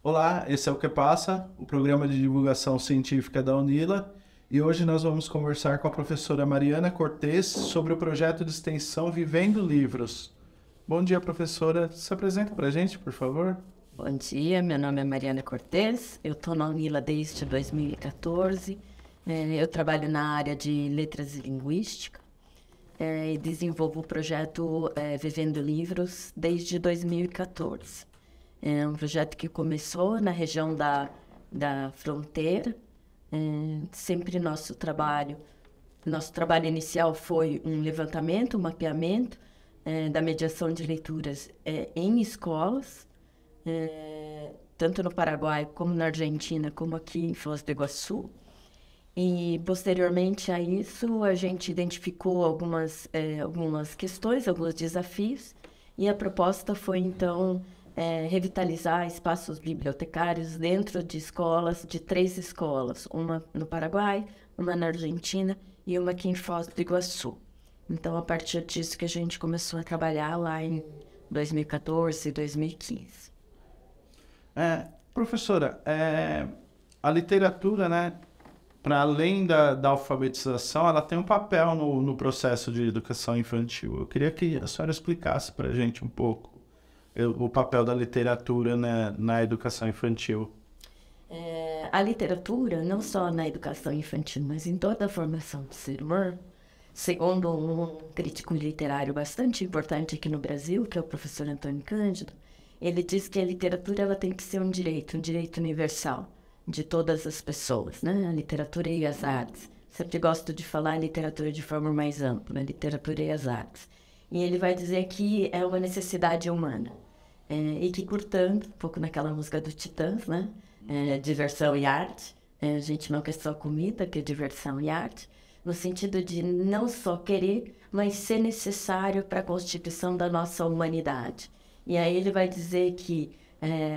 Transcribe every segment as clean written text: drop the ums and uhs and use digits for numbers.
Olá, esse é o Que Passa, o programa de divulgação científica da UNILA, e hoje nós vamos conversar com a professora Mariana Cortez sobre o projeto de extensão Vivendo Livros. Bom dia, professora. Se apresenta para a gente, por favor. Bom dia, meu nome é Mariana Cortez, eu estou na UNILA desde 2014. Eu trabalho na área de letras e linguística e desenvolvo o projeto Vivendo Livros desde 2014. É um projeto que começou na região da fronteira. Sempre nosso trabalho inicial foi um levantamento, um mapeamento da mediação de leituras em escolas, tanto no Paraguai como na Argentina, como aqui em Foz do Iguaçu. E, posteriormente a isso, a gente identificou algumas questões, alguns desafios, e a proposta foi, então, revitalizar espaços bibliotecários dentro de escolas, de 3 escolas, uma no Paraguai, uma na Argentina e uma aqui em Foz do Iguaçu. Então, a partir disso que a gente começou a trabalhar lá em 2014 e 2015. Professora, a literatura, né, para além da alfabetização, ela tem um papel no processo de educação infantil. Eu queria que a senhora explicasse para a gente um pouco o papel da literatura, né, na educação infantil. A literatura, não só na educação infantil, mas em toda a formação do ser humano, segundo um crítico literário bastante importante aqui no Brasil, que é o professor Antônio Cândido, ele diz que a literatura ela tem que ser um direito universal de todas as pessoas, né? A literatura e as artes. Sempre gosto de falar em literatura de forma mais ampla, literatura e as artes. E ele vai dizer que é uma necessidade humana. E que, portanto, um pouco naquela música do Titãs, né? Diversão e arte. A gente não quer só comida, quer diversão e arte. No sentido de não só querer, mas ser necessário para a constituição da nossa humanidade. E aí ele vai dizer que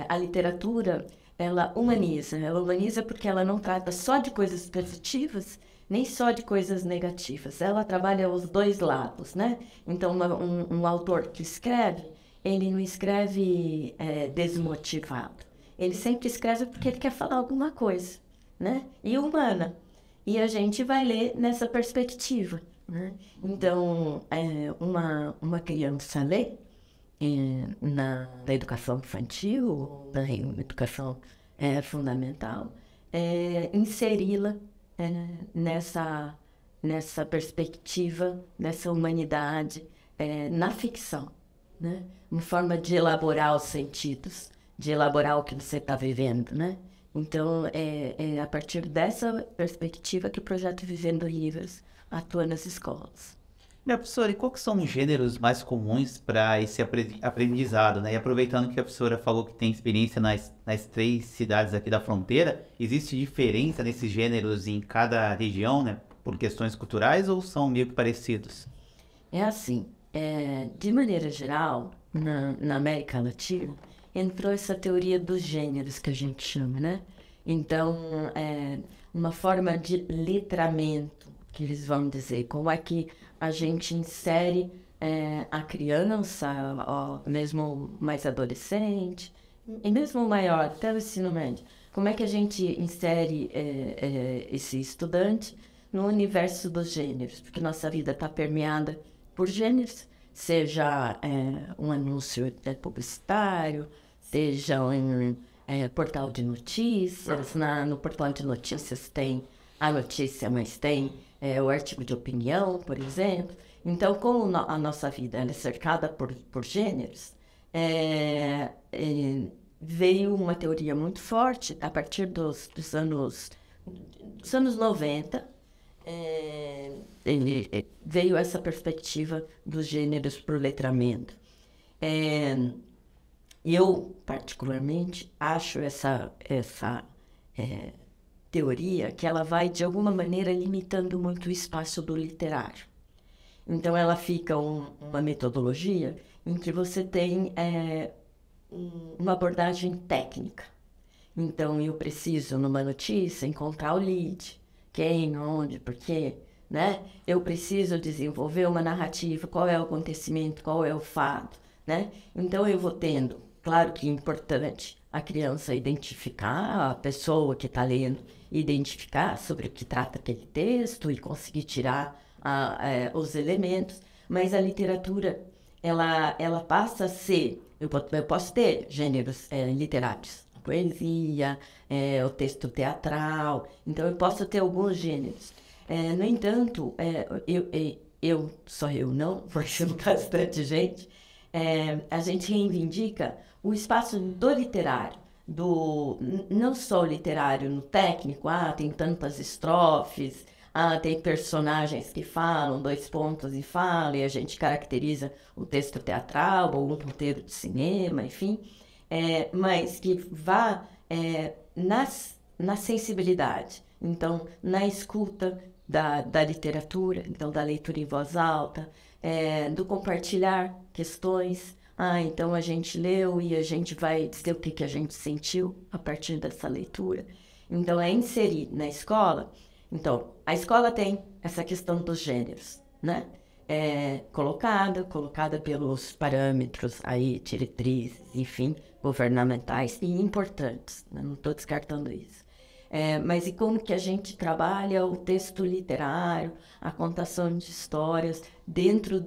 a literatura, ela humaniza porque ela não trata só de coisas positivas, nem só de coisas negativas. Ela trabalha os dois lados, né? Então, um autor que escreve, ele não escreve desmotivado. Ele sempre escreve porque ele quer falar alguma coisa, né? E humana. E a gente vai ler nessa perspectiva, né? Então, uma criança lê na educação infantil, na educação fundamental, inseri-la nessa perspectiva, nessa humanidade, na ficção, né? Uma forma de elaborar os sentidos, de elaborar o que você está vivendo, né? Então, é a partir dessa perspectiva que o projeto Vivendo Livros atua nas escolas. Professora, e quais são os gêneros mais comuns para esse aprendizado, né? E aproveitando que a professora falou que tem experiência nas 3 cidades aqui da fronteira, existe diferença nesses gêneros em cada região, né? Por questões culturais ou são meio que parecidos? É assim, de maneira geral, na América Latina, entrou essa teoria dos gêneros que a gente chama, né? Então, uma forma de letramento, que eles vão dizer, como é que a gente insere a criança, mesmo mais adolescente, e mesmo maior, até o ensino médio. Como é que a gente insere esse estudante no universo dos gêneros? Porque nossa vida está permeada por gêneros, seja um anúncio publicitário, seja um portal de notícias. No portal de notícias tem a notícia, mas tem o artigo de opinião, por exemplo. Então, como a nossa vida ela é cercada por gêneros, veio uma teoria muito forte a partir dos anos 90. Veio essa perspectiva dos gêneros por letramento. Eu, particularmente, acho essa teoria que ela vai, de alguma maneira, limitando muito o espaço do literário. Então, ela fica uma metodologia em que você tem uma abordagem técnica. Então, eu preciso, numa notícia, encontrar o lead, quem, onde, por quê, né? Eu preciso desenvolver uma narrativa, qual é o acontecimento, qual é o fato, né? Então, eu vou tendo, claro que é importante, a criança identificar, a pessoa que está lendo, identificar sobre o que trata aquele texto e conseguir tirar os elementos, mas a literatura, ela passa a ser, eu posso ter gêneros literários, poesia, o texto teatral, então eu posso ter alguns gêneros. No entanto, só eu não, porque bastante gente, a gente reivindica o espaço do literário, não só o literário no técnico, tem tantas estrofes, tem personagens que falam, 2 pontos e falam, e a gente caracteriza o texto teatral ou um roteiro de cinema, enfim, mas que vá na sensibilidade, então, na escuta da literatura, então da leitura em voz alta, do compartilhar questões. Então a gente leu e a gente vai dizer o que a gente sentiu a partir dessa leitura. Então é inserir na escola. Então, a escola tem essa questão dos gêneros, né? Colocada pelos parâmetros aí, diretrizes, enfim, governamentais e importantes, né? Não estou descartando isso. Mas e como que a gente trabalha o texto literário, a contação de histórias dentro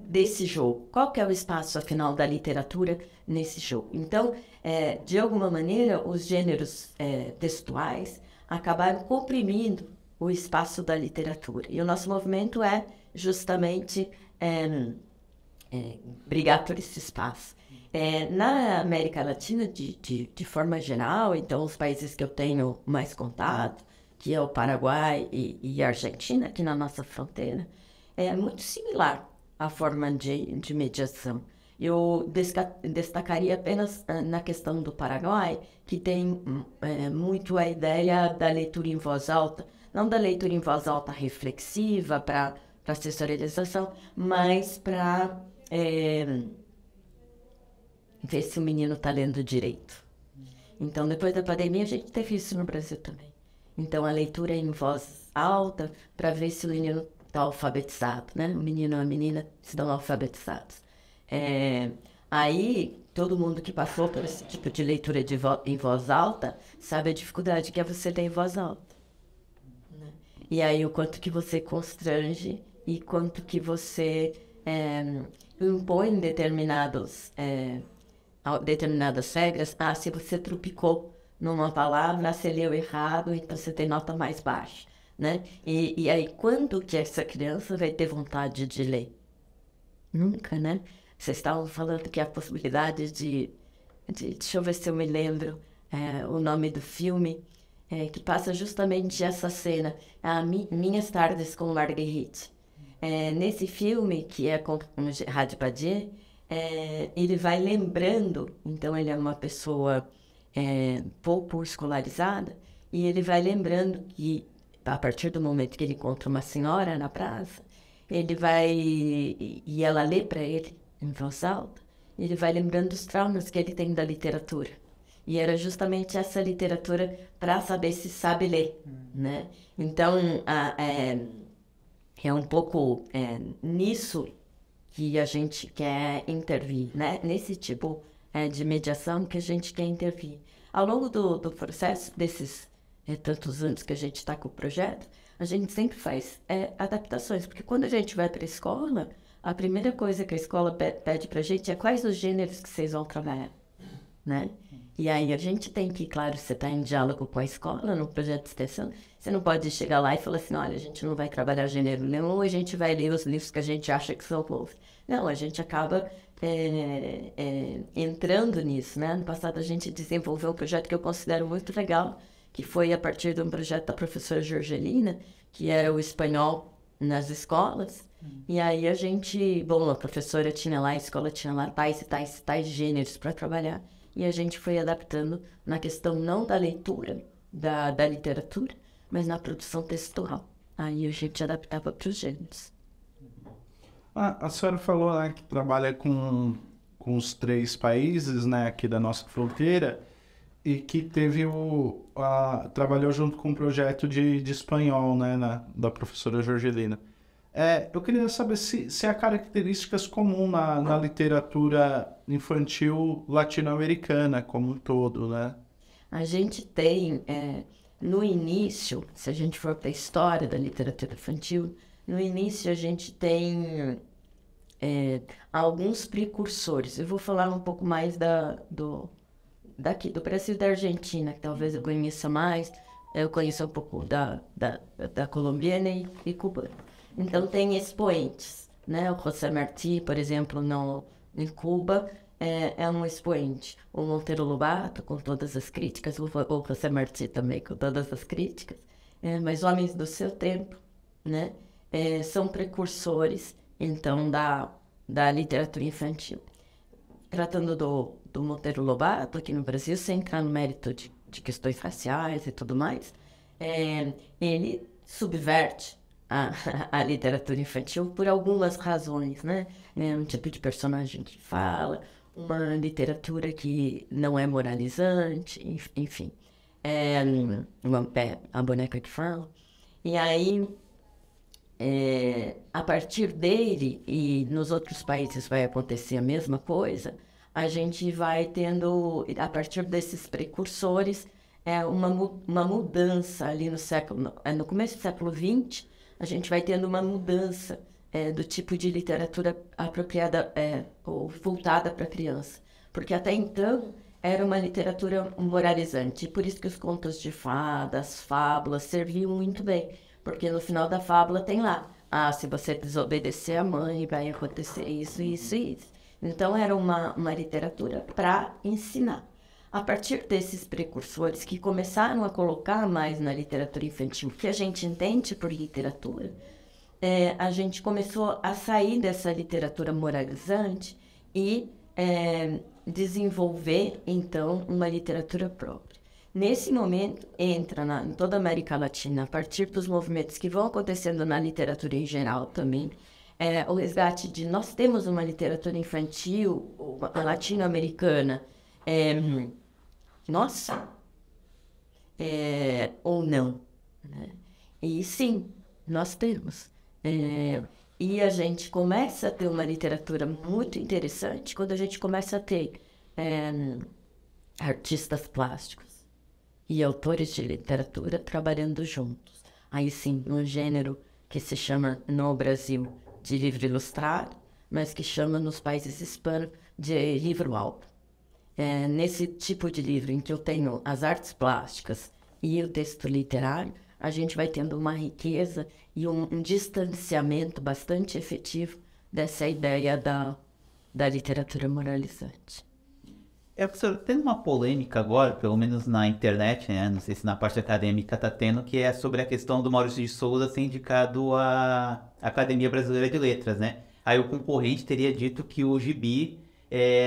desse jogo? Qual que é o espaço, afinal, da literatura nesse jogo? Então, de alguma maneira, os gêneros textuais acabaram comprimindo o espaço da literatura. E o nosso movimento é justamente brigar por esse espaço. Na América Latina, de forma geral, então os países que eu tenho mais contato, que é o Paraguai e a Argentina, aqui na nossa fronteira, é muito similar à forma de mediação. Eu destacaria apenas na questão do Paraguai, que tem muito a ideia da leitura em voz alta, não da leitura em voz alta reflexiva para sensorialização, mas para ver se o menino está lendo direito. Então, depois da pandemia, a gente teve isso no Brasil também. Então, a leitura em voz alta para ver se o menino está alfabetizado, né? O menino ou a menina estão alfabetizados. Aí, todo mundo que passou por esse tipo de leitura em voz alta sabe a dificuldade que é você ler em voz alta, né? E aí, o quanto que você constrange e quanto que você impõe determinadas regras. Se você tropicou numa palavra, você leu errado, então você tem nota mais baixa, né? E aí, quando que essa criança vai ter vontade de ler? Nunca, né? Vocês estavam falando que a possibilidade deixa eu ver se eu me lembro o nome do filme, que passa justamente essa cena, Minhas Tardes com Marguerite. Nesse filme, que é com Gerard Depardieu, ele vai lembrando, então ele é uma pessoa pouco escolarizada, e ele vai lembrando que, a partir do momento que ele encontra uma senhora na praça, e ela lê para ele em voz alta, ele vai lembrando dos traumas que ele tem da literatura. E era justamente essa literatura para saber se sabe ler, né? Então, é um pouco nisso que a gente quer intervir, né? Nesse tipo de mediação que a gente quer intervir. Ao longo do processo, desses tantos anos que a gente está com o projeto, a gente sempre faz adaptações, porque quando a gente vai para a escola, a primeira coisa que a escola pede para a gente é quais os gêneros que vocês vão trabalhar, né? E aí a gente tem que, claro, você está em diálogo com a escola, no projeto de extensão, você não pode chegar lá e falar assim, olha, a gente não vai trabalhar gênero nenhum, a gente vai ler os livros que a gente acha que são bons. Não, a gente acaba entrando nisso, né? No passado a gente desenvolveu um projeto que eu considero muito legal, que foi a partir de um projeto da professora Jorgelina, que era o espanhol nas escolas. E aí a gente, a professora tinha lá, a escola tinha lá tais e tais e tais gêneros para trabalhar. E a gente foi adaptando na questão não da leitura, da literatura, mas na produção textual. Aí a gente adaptava para os gêneros. A senhora falou, né, que trabalha com os 3 países, né, aqui da nossa fronteira, e que teve trabalhou junto com um projeto de espanhol, né, da professora Jorgelina. Eu queria saber se há características comuns na literatura infantil latino-americana como um todo, né? A gente tem, no início, se a gente for para a história da literatura infantil, no início a gente tem alguns precursores. Eu vou falar um pouco mais daqui, do Brasil e da Argentina, que talvez eu conheça mais. Eu conheço um pouco da colombiana e cubana. Então, tem expoentes, né? O José Martí, por exemplo, em Cuba, é um expoente. O Monteiro Lobato, com todas as críticas, o José Martí também, com todas as críticas. Mas homens do seu tempo, né? São precursores, então, da literatura infantil. Tratando do Monteiro Lobato, aqui no Brasil, sem entrar no mérito de questões raciais e tudo mais, ele subverte a literatura infantil por algumas razões, né? Um tipo de personagem que fala, uma literatura que não é moralizante, enfim. A boneca que fala. E aí, a partir dele, e nos outros países vai acontecer a mesma coisa, a gente vai tendo, a partir desses precursores, uma mudança ali no começo do século XX, a gente vai tendo uma mudança do tipo de literatura apropriada ou voltada para a criança. Porque até então era uma literatura moralizante, e por isso que os contos de fadas, fábulas, serviam muito bem. Porque no final da fábula tem lá, se você desobedecer a mãe, vai acontecer isso, isso e isso. Então era uma literatura para ensinar. A partir desses precursores que começaram a colocar mais na literatura infantil o que a gente entende por literatura, a gente começou a sair dessa literatura moralizante e desenvolver, então, uma literatura própria. Nesse momento, entra em toda a América Latina, a partir dos movimentos que vão acontecendo na literatura em geral também, o resgate de nós temos uma literatura infantil latino-americana, nossa, ou não, né? E sim, nós temos. E a gente começa a ter uma literatura muito interessante quando a gente começa a ter artistas plásticos e autores de literatura trabalhando juntos. Aí sim, um gênero que se chama no Brasil de livro ilustrado, mas que chama nos países hispanos de livro-álbum. Nesse tipo de livro em que eu tenho as artes plásticas e o texto literário, a gente vai tendo uma riqueza e um distanciamento bastante efetivo dessa ideia da literatura moralizante. Professor, tem uma polêmica agora, pelo menos na internet, né? Não sei se na parte acadêmica está tendo, que é sobre a questão do Maurício de Souza ser indicado à Academia Brasileira de Letras, né? Aí o concorrente teria dito que o gibi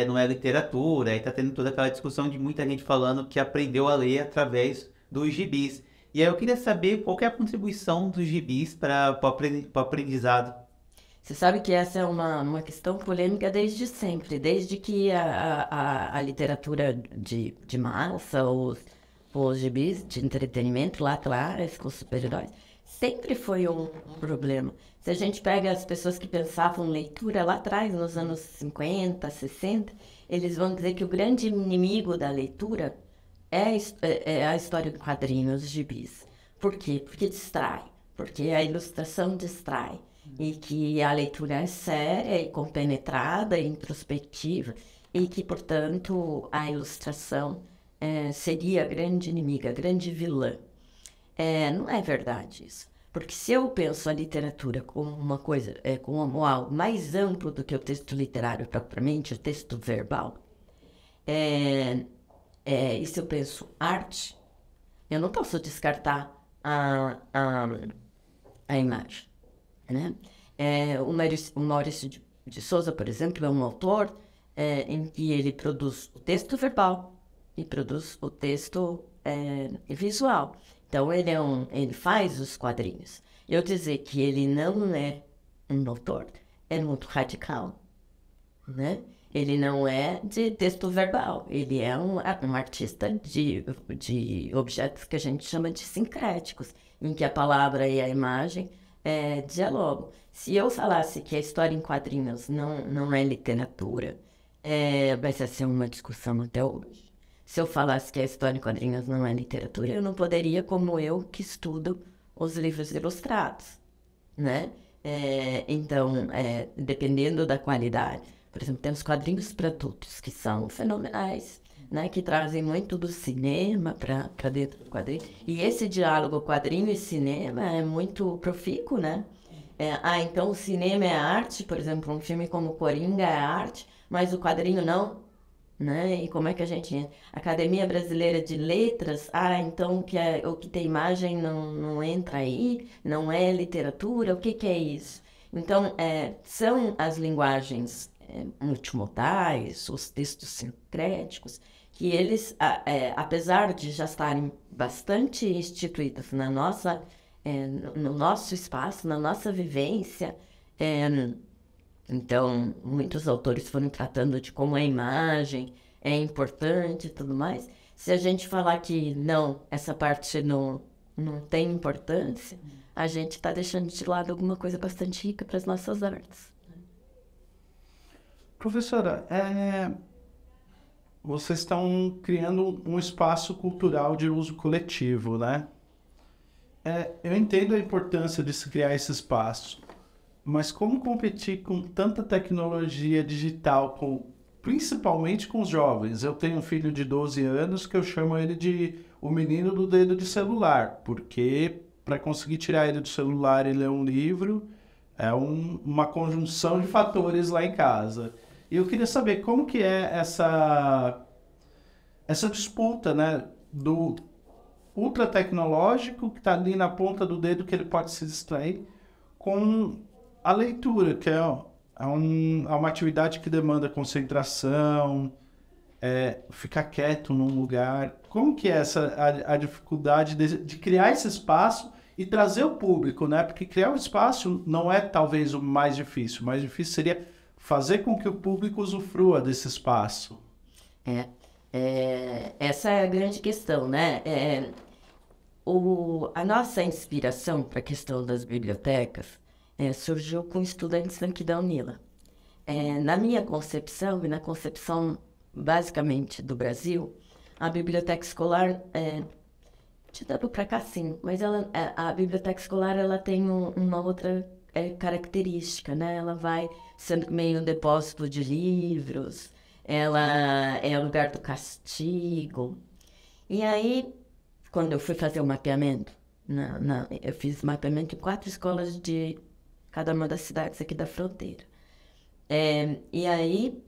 não é literatura, aí está tendo toda aquela discussão de muita gente falando que aprendeu a ler através dos gibis. E aí eu queria saber qual que é a contribuição dos gibis para o aprendizado. Você sabe que essa é uma questão polêmica desde sempre, desde que a literatura de massa, os gibis de entretenimento lá atrás, com os super-heróis, sempre foi um problema. Se a gente pega as pessoas que pensavam leitura lá atrás, nos anos 50, 60, eles vão dizer que o grande inimigo da leitura é a história do quadrinho, os gibis. Por quê? Porque distrai, porque a ilustração distrai. E que a leitura é séria e compenetrada e introspectiva, e que, portanto, a ilustração seria a grande inimiga, a grande vilã. Não é verdade isso. Porque se eu penso a literatura como uma coisa, como algo mais amplo do que o texto literário propriamente, o texto verbal, e se eu penso arte, eu não posso descartar a imagem. Né? O Maurício de Souza, por exemplo, é um autor em que ele produz o texto verbal e produz o texto visual. Então, ele faz os quadrinhos. Eu dizer que ele não é um autor é muito radical, né? Ele não é de texto verbal, ele é um artista de objetos que a gente chama de sincréticos, em que a palavra e a imagem dialogam. Se eu falasse que a história em quadrinhos não é literatura, vai ser uma discussão até hoje. Se eu falasse que a história em quadrinhos não é literatura, eu não poderia, como eu que estudo os livros ilustrados, né? Então, dependendo da qualidade, por exemplo, tem os quadrinhos para adultos, que são fenomenais, né? Que trazem muito do cinema para dentro do quadrinho. E esse diálogo quadrinho e cinema é muito profícuo, né? Então o cinema é arte, por exemplo, um filme como Coringa é arte, mas o quadrinho não, né? E como é que a gente... Academia Brasileira de Letras, então o que tem imagem não entra aí, não é literatura, o que é isso? Então, são as linguagens multimodais, os textos sincréticos, que eles, apesar de já estarem bastante instituídos na nossa, no nosso espaço, na nossa vivência, então, muitos autores foram tratando de como a imagem é importante e tudo mais. Se a gente falar que não, essa parte não tem importância, a gente está deixando de lado alguma coisa bastante rica para as nossas artes. Professora, vocês estão criando um espaço cultural de uso coletivo, né? Eu entendo a importância de se criar esse espaço, mas como competir com tanta tecnologia digital, principalmente com os jovens? Eu tenho um filho de 12 anos que eu chamo ele de o menino do dedo de celular, porque para conseguir tirar ele do celular e ler um livro é uma conjunção de fatores lá em casa. E eu queria saber como que é essa disputa, né, do ultra tecnológico que está ali na ponta do dedo que ele pode se distrair com a leitura, que é uma atividade que demanda concentração, ficar quieto num lugar. Como que é a dificuldade de criar esse espaço e trazer o público, né? Porque criar um espaço não é talvez o mais difícil. O mais difícil seria fazer com que o público usufrua desse espaço. Essa é a grande questão, né? A nossa inspiração para a questão das bibliotecas surgiu com estudantes aqui da Unila. Na minha concepção, e na concepção basicamente do Brasil, a biblioteca escolar, te dando para cá sim, mas a biblioteca escolar ela tem uma outra característica, né? Ela vai sendo meio um depósito de livros, ela é o lugar do castigo. E aí, quando eu fui fazer o mapeamento, eu fiz mapeamento em 4 escolas de cada uma das cidades aqui da fronteira. E aí,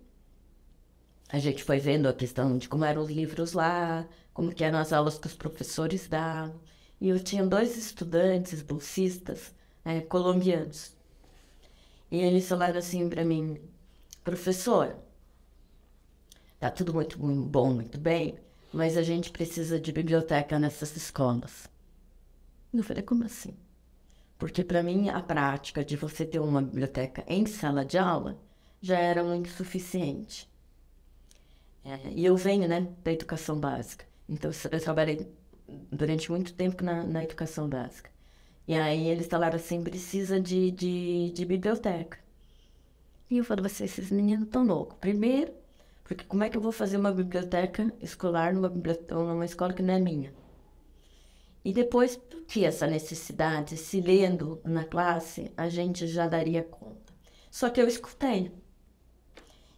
a gente foi vendo a questão de como eram os livros lá, como que eram as aulas que os professores davam. E eu tinha 2 estudantes bolsistas colombianos. E eles falaram assim para mim: professora, tá tudo muito bom, muito bem, mas a gente precisa de biblioteca nessas escolas. Eu falei: como assim? Porque para mim a prática de você ter uma biblioteca em sala de aula já era muito suficiente. E eu venho, né, da educação básica. Então eu trabalhei durante muito tempo na educação básica. E aí eles falaram assim: precisa de biblioteca. E eu falei: esses meninos estão loucos. Primeiro, porque como é que eu vou fazer uma biblioteca escolar numa escola que não é minha? E depois, porque essa necessidade, se lendo na classe, a gente já daria conta. Só que eu escutei.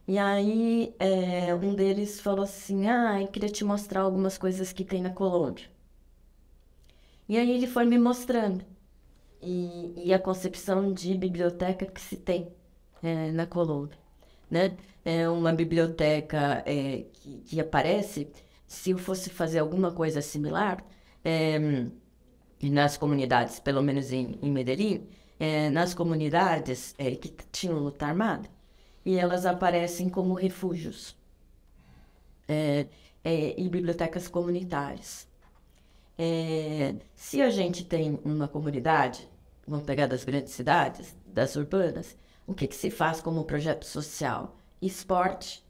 E aí, um deles falou assim: eu queria te mostrar algumas coisas que tem na Colômbia. E aí ele foi me mostrando. E a concepção de biblioteca que se tem na Colômbia, né? É uma biblioteca que aparece, se eu fosse fazer alguma coisa similar, nas comunidades, pelo menos em Medellín, nas comunidades que tinham luta armada, e elas aparecem como refúgios e bibliotecas comunitárias. Se a gente tem uma comunidade, vamos pegar das grandes cidades, das urbanas, o que se faz como projeto social? Esporte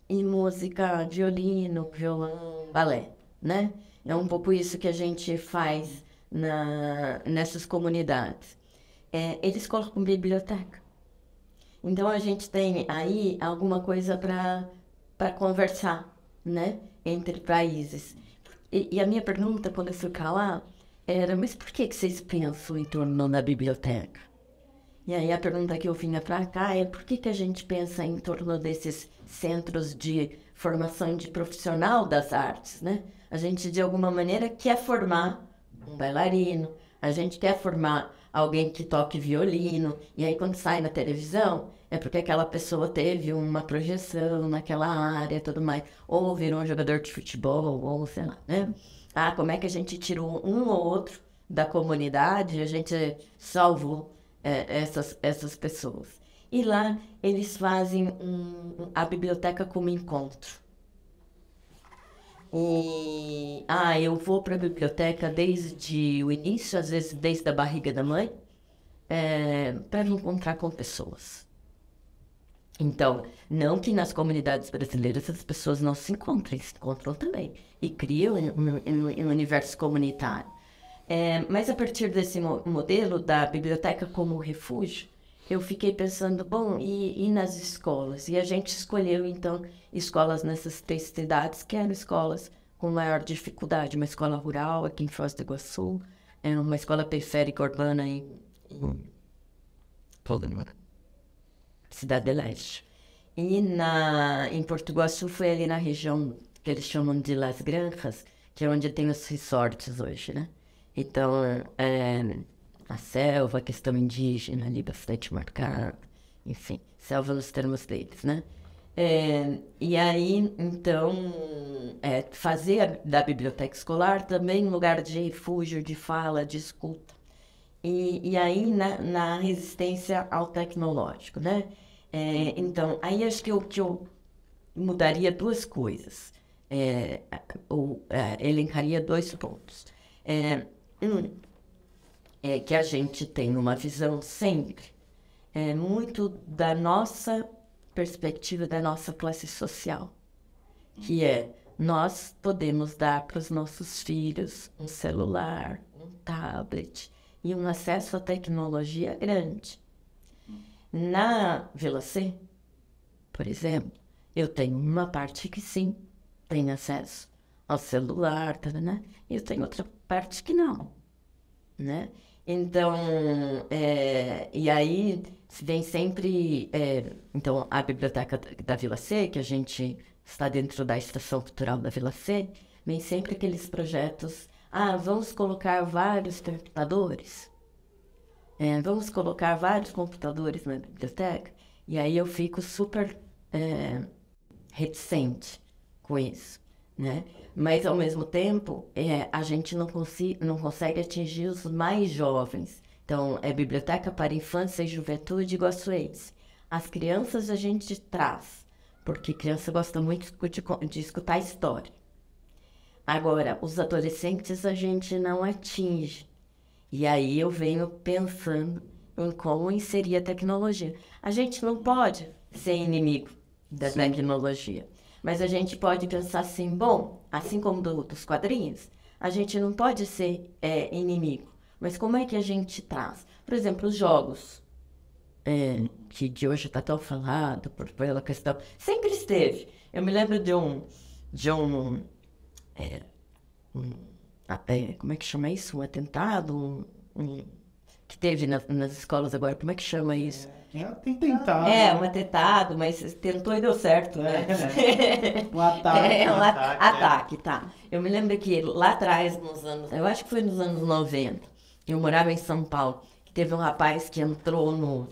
e música, violino, violão, balé, né? É um pouco isso que a gente faz nessas comunidades. eles colocam biblioteca. Então, a gente tem aí alguma coisa para conversar, né, entre países. E a minha pergunta, quando eu fui cá lá, era, mas por que vocês pensam em torno da biblioteca? E aí a pergunta que eu vinha para cá é por que a gente pensa em torno desses centros de formação de profissional das artes, né? A gente, de alguma maneira, quer formar um bailarino, a gente quer formar alguém que toque violino, e aí quando sai na televisão, é porque aquela pessoa teve uma projeção naquela área e tudo mais, ou virou um jogador de futebol, ou sei lá, né? Ah, como é que a gente tirou um ou outro da comunidade e a gente salvou essas pessoas? E lá eles fazem a biblioteca como encontro. Eu vou para a biblioteca desde o início, às vezes desde a barriga da mãe, para me encontrar com pessoas. Então, não que nas comunidades brasileiras as pessoas não se encontram também e criam um universo comunitário. Mas a partir desse modelo da biblioteca como refúgio, eu fiquei pensando, bom, e nas escolas? E a gente escolheu, então, escolas nessas 3 cidades, que eram escolas com maior dificuldade. Uma escola rural aqui em Foz do Iguaçu, uma escola periférica urbana em Cidade de Leste. E em Porto Iguaçu foi ali na região que eles chamam de Las Granjas, que é onde tem os resorts hoje, né? Então, a selva, a questão indígena ali bastante marcada, enfim, selva nos termos deles, né? E aí, então, fazer da biblioteca escolar também um lugar de refúgio, de fala, de escuta. E aí, na resistência ao tecnológico, né? Então, aí acho que eu mudaria 2 coisas, elencaria 2 pontos. Que a gente tem uma visão sempre muito da nossa perspectiva, da nossa classe social, que nós podemos dar para os nossos filhos um celular, um tablet e um acesso à tecnologia grande. Na Vila C, por exemplo, eu tenho uma parte que sim, tem acesso ao celular, né? E eu tenho outra parte que não, né? Então, e aí vem sempre, então a biblioteca da Vila C, que a gente está dentro da Estação Cultural da Vila C, vem sempre aqueles projetos, vamos colocar vários computadores, vamos colocar vários computadores na biblioteca, e aí eu fico super reticente com isso, né? Mas, ao mesmo tempo, a gente não consegue atingir os mais jovens. Então, é biblioteca para infância e juventude iguaçuense. As crianças a gente traz, porque criança gosta muito de escutar história. Agora, os adolescentes a gente não atinge. E aí eu venho pensando em como inserir a tecnologia. A gente não pode ser inimigo da tecnologia. Mas a gente pode pensar assim, bom, assim como dos quadrinhos, a gente não pode ser inimigo. Mas como é que a gente traz? Por exemplo, os jogos, que de hoje está tão falado, pela questão... Sempre esteve. Eu me lembro de um como é que chama isso? Um atentado? Que teve nas escolas agora. Como é que chama isso? Tem tentado. Um atentado, mas tentou e deu certo, né? Um ataque. Ataque, tá. Eu me lembro que lá atrás, eu acho que foi nos anos 90, eu morava em São Paulo, que teve um rapaz que entrou no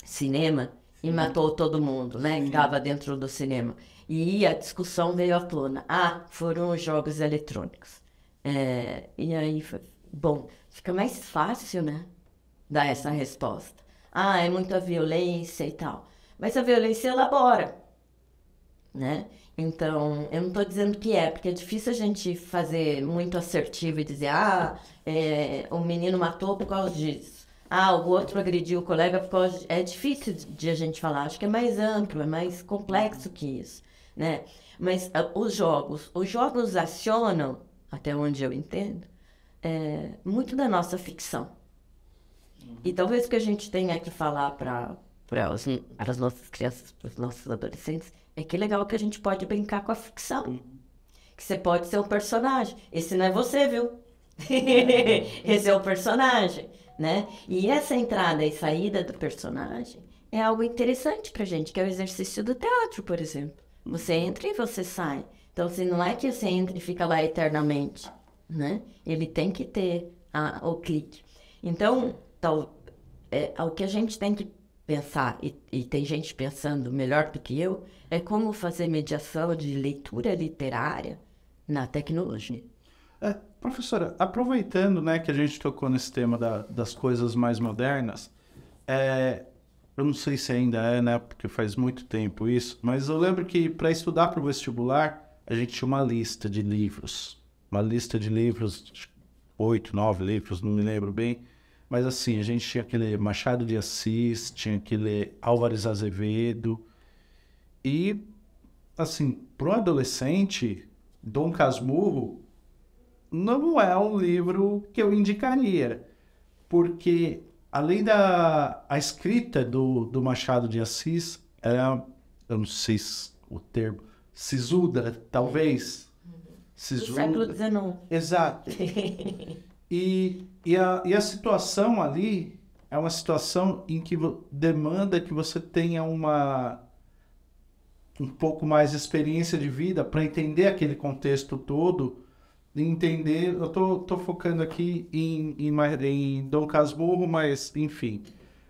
cinema e matou todo mundo, né? Que estava dentro do cinema. E a discussão veio à tona. Foram os jogos eletrônicos. E aí, bom, fica mais fácil, né? Dar essa resposta. É muita violência e tal. Mas a violência elabora, né? Então, eu não estou dizendo que porque é difícil a gente fazer muito assertivo e dizer, o menino matou por causa disso. O outro agrediu o colega por causa disso. É difícil de a gente falar, acho que é mais amplo, é mais complexo que isso, né? Mas os jogos acionam, até onde eu entendo, muito da nossa ficção. E talvez o que a gente tenha que falar para as nossas crianças, para os nossos adolescentes, é que é legal que a gente pode brincar com a ficção. Que você pode ser um personagem. Esse não é você, viu? Esse é o personagem, né? E essa entrada e saída do personagem é algo interessante pra gente, que é o exercício do teatro, por exemplo. Você entra e você sai. Então, assim, não é que você entra e fica lá eternamente, né? Ele tem que ter o clique. Então, o que a gente tem que pensar, e tem gente pensando melhor do que eu, é como fazer mediação de leitura literária na tecnologia. Professora, aproveitando, né, que a gente tocou nesse tema das coisas mais modernas, eu não sei se ainda né, porque faz muito tempo isso, mas eu lembro que para estudar para o vestibular, a gente tinha uma lista de livros, 8, 9 livros, não me lembro bem, mas assim, a gente tinha que ler Machado de Assis, tinha que ler Álvares Azevedo, e, assim, para o adolescente, Dom Casmurro não é um livro que eu indicaria, porque além a escrita do Machado de Assis, eu não sei o termo, sisuda, talvez. Do século XIX. Exato. E a situação ali é uma situação em que demanda que você tenha um pouco mais de experiência de vida para entender aquele contexto todo, entender. Eu tô focando aqui em Dom Casmurro, mas, enfim,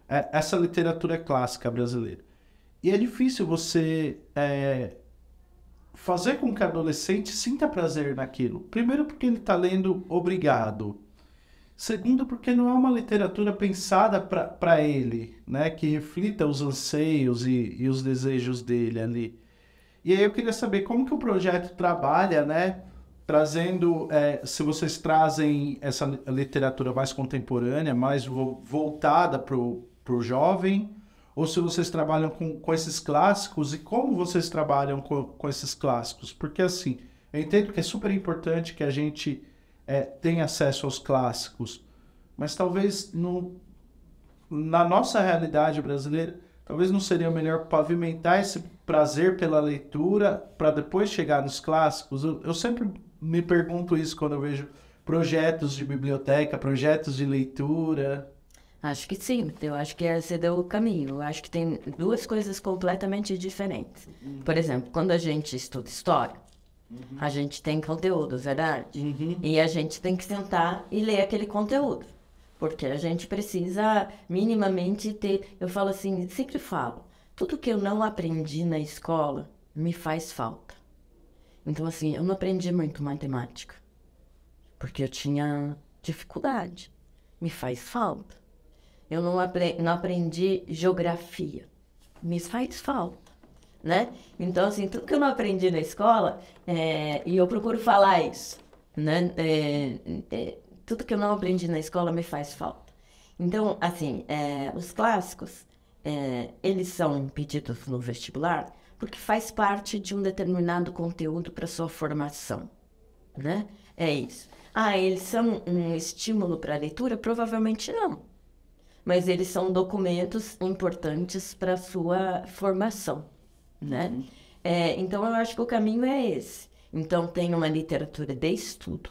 essa literatura clássica brasileira. E é difícil você fazer com que o adolescente sinta prazer naquilo. Primeiro, porque ele está lendo obrigado. Segundo, porque não é uma literatura pensada para ele, né? Que reflita os anseios e os desejos dele ali. E aí eu queria saber como que o projeto trabalha, né? Trazendo, se vocês trazem essa literatura mais contemporânea, mais voltada para o jovem, ou se vocês trabalham com esses clássicos, e como vocês trabalham com esses clássicos. Porque, assim, eu entendo que é super importante que a gente tenha acesso aos clássicos, mas talvez na nossa realidade brasileira, talvez não seria melhor pavimentar esse prazer pela leitura para depois chegar nos clássicos. Eu sempre me pergunto isso quando eu vejo projetos de biblioteca, projetos de leitura. Acho que sim, eu acho que esse deu o caminho. Eu acho que tem duas coisas completamente diferentes. Por exemplo, quando a gente estuda história, a gente tem conteúdo, verdade? E a gente tem que sentar e ler aquele conteúdo. Porque a gente precisa minimamente ter... Eu falo assim, sempre falo, tudo que eu não aprendi na escola me faz falta. Então, assim, eu não aprendi muito matemática, porque eu tinha dificuldade. Me faz falta. Eu não aprendi geografia. Me faz falta, né? Então, assim, tudo que eu não aprendi na escola, e eu procuro falar isso, né? Tudo que eu não aprendi na escola me faz falta. Então, assim, os clássicos, eles são pedidos no vestibular porque faz parte de um determinado conteúdo para sua formação, né? É isso. Eles são um estímulo para a leitura? Provavelmente não. Mas eles são documentos importantes para a sua formação, né? Então, eu acho que o caminho é esse. Então, tem uma literatura de estudo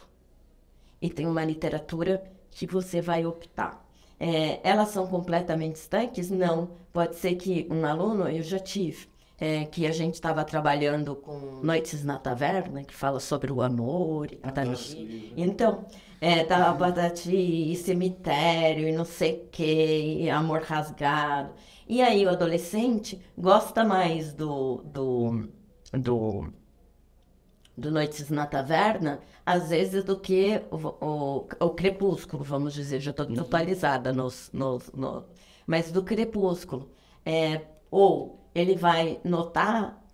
e tem uma literatura que você vai optar. Elas são completamente estanques? Não. Pode ser que um aluno, eu já tive, que a gente estava trabalhando com Noites na Taverna, que fala sobre o amor e Patati. Então, tava Patati e cemitério e não sei o que, e amor rasgado. E aí o adolescente gosta mais do Noites na Taverna, às vezes, do que o Crepúsculo, vamos dizer. Já estou atualizada mas do Crepúsculo. Ou ele vai notar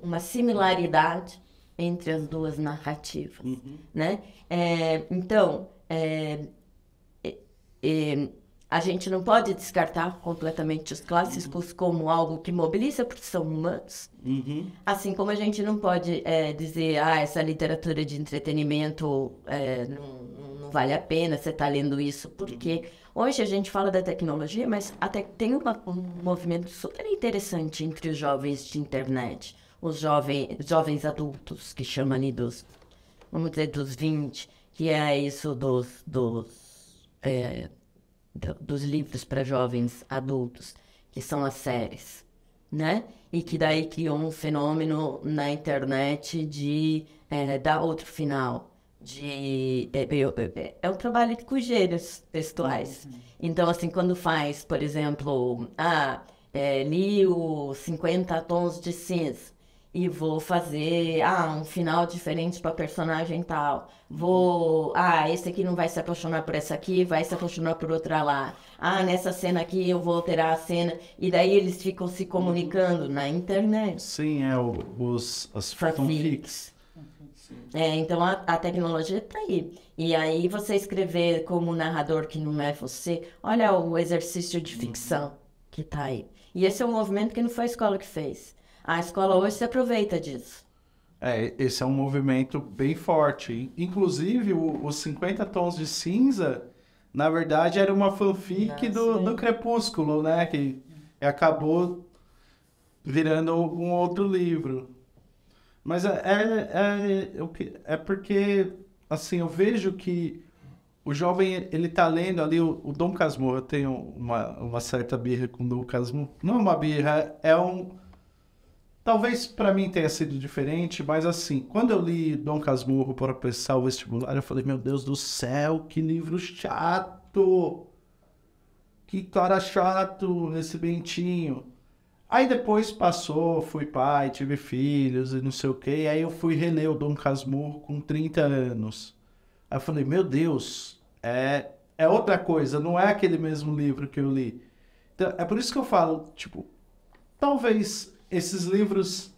uma similaridade entre as duas narrativas, né? Então, A gente não pode descartar completamente os clássicos como algo que mobiliza, porque são humanos. Assim como a gente não pode dizer, essa literatura de entretenimento não vale a pena você estar lendo isso, porque hoje a gente fala da tecnologia, mas até tem um movimento super interessante entre os jovens de internet, os jovens adultos, que chamam ali vamos dizer, dos 20, que é isso dos livros para jovens adultos, que são as séries, né? E que daí criou um fenômeno na internet de dar outro final. É um trabalho com gêneros textuais. Então, assim, quando faz, por exemplo, li o 50 Tons de Cinza e vou fazer um final diferente para personagem tal. Esse aqui não vai se apaixonar por essa aqui, vai se apaixonar por outra lá. Nessa cena aqui eu vou alterar a cena. E daí eles ficam se comunicando na internet. Sim, as fanfics. Então a tecnologia está aí. E aí você escrever como narrador que não é você, olha o exercício de ficção que está aí. E esse é um movimento que não foi a escola que fez. A escola hoje se aproveita disso. Esse é um movimento bem forte. Inclusive, os 50 Tons de Cinza, na verdade, era uma fanfic do Crepúsculo, né? Que acabou virando um outro livro. Mas é porque, assim, eu vejo que o jovem, ele tá lendo ali o Dom Casmurro. Eu tenho uma certa birra com o Dom Casmurro. Não é uma birra, talvez para mim tenha sido diferente, mas assim, quando eu li Dom Casmurro para prestar o vestibular, eu falei, meu Deus do céu, que livro chato! Que cara chato esse Bentinho. Aí depois passou, fui pai, tive filhos e não sei o quê, aí eu fui reler o Dom Casmurro com 30 anos. Aí eu falei, meu Deus, é outra coisa, não é aquele mesmo livro que eu li. Então, é por isso que eu falo, tipo, talvez esses livros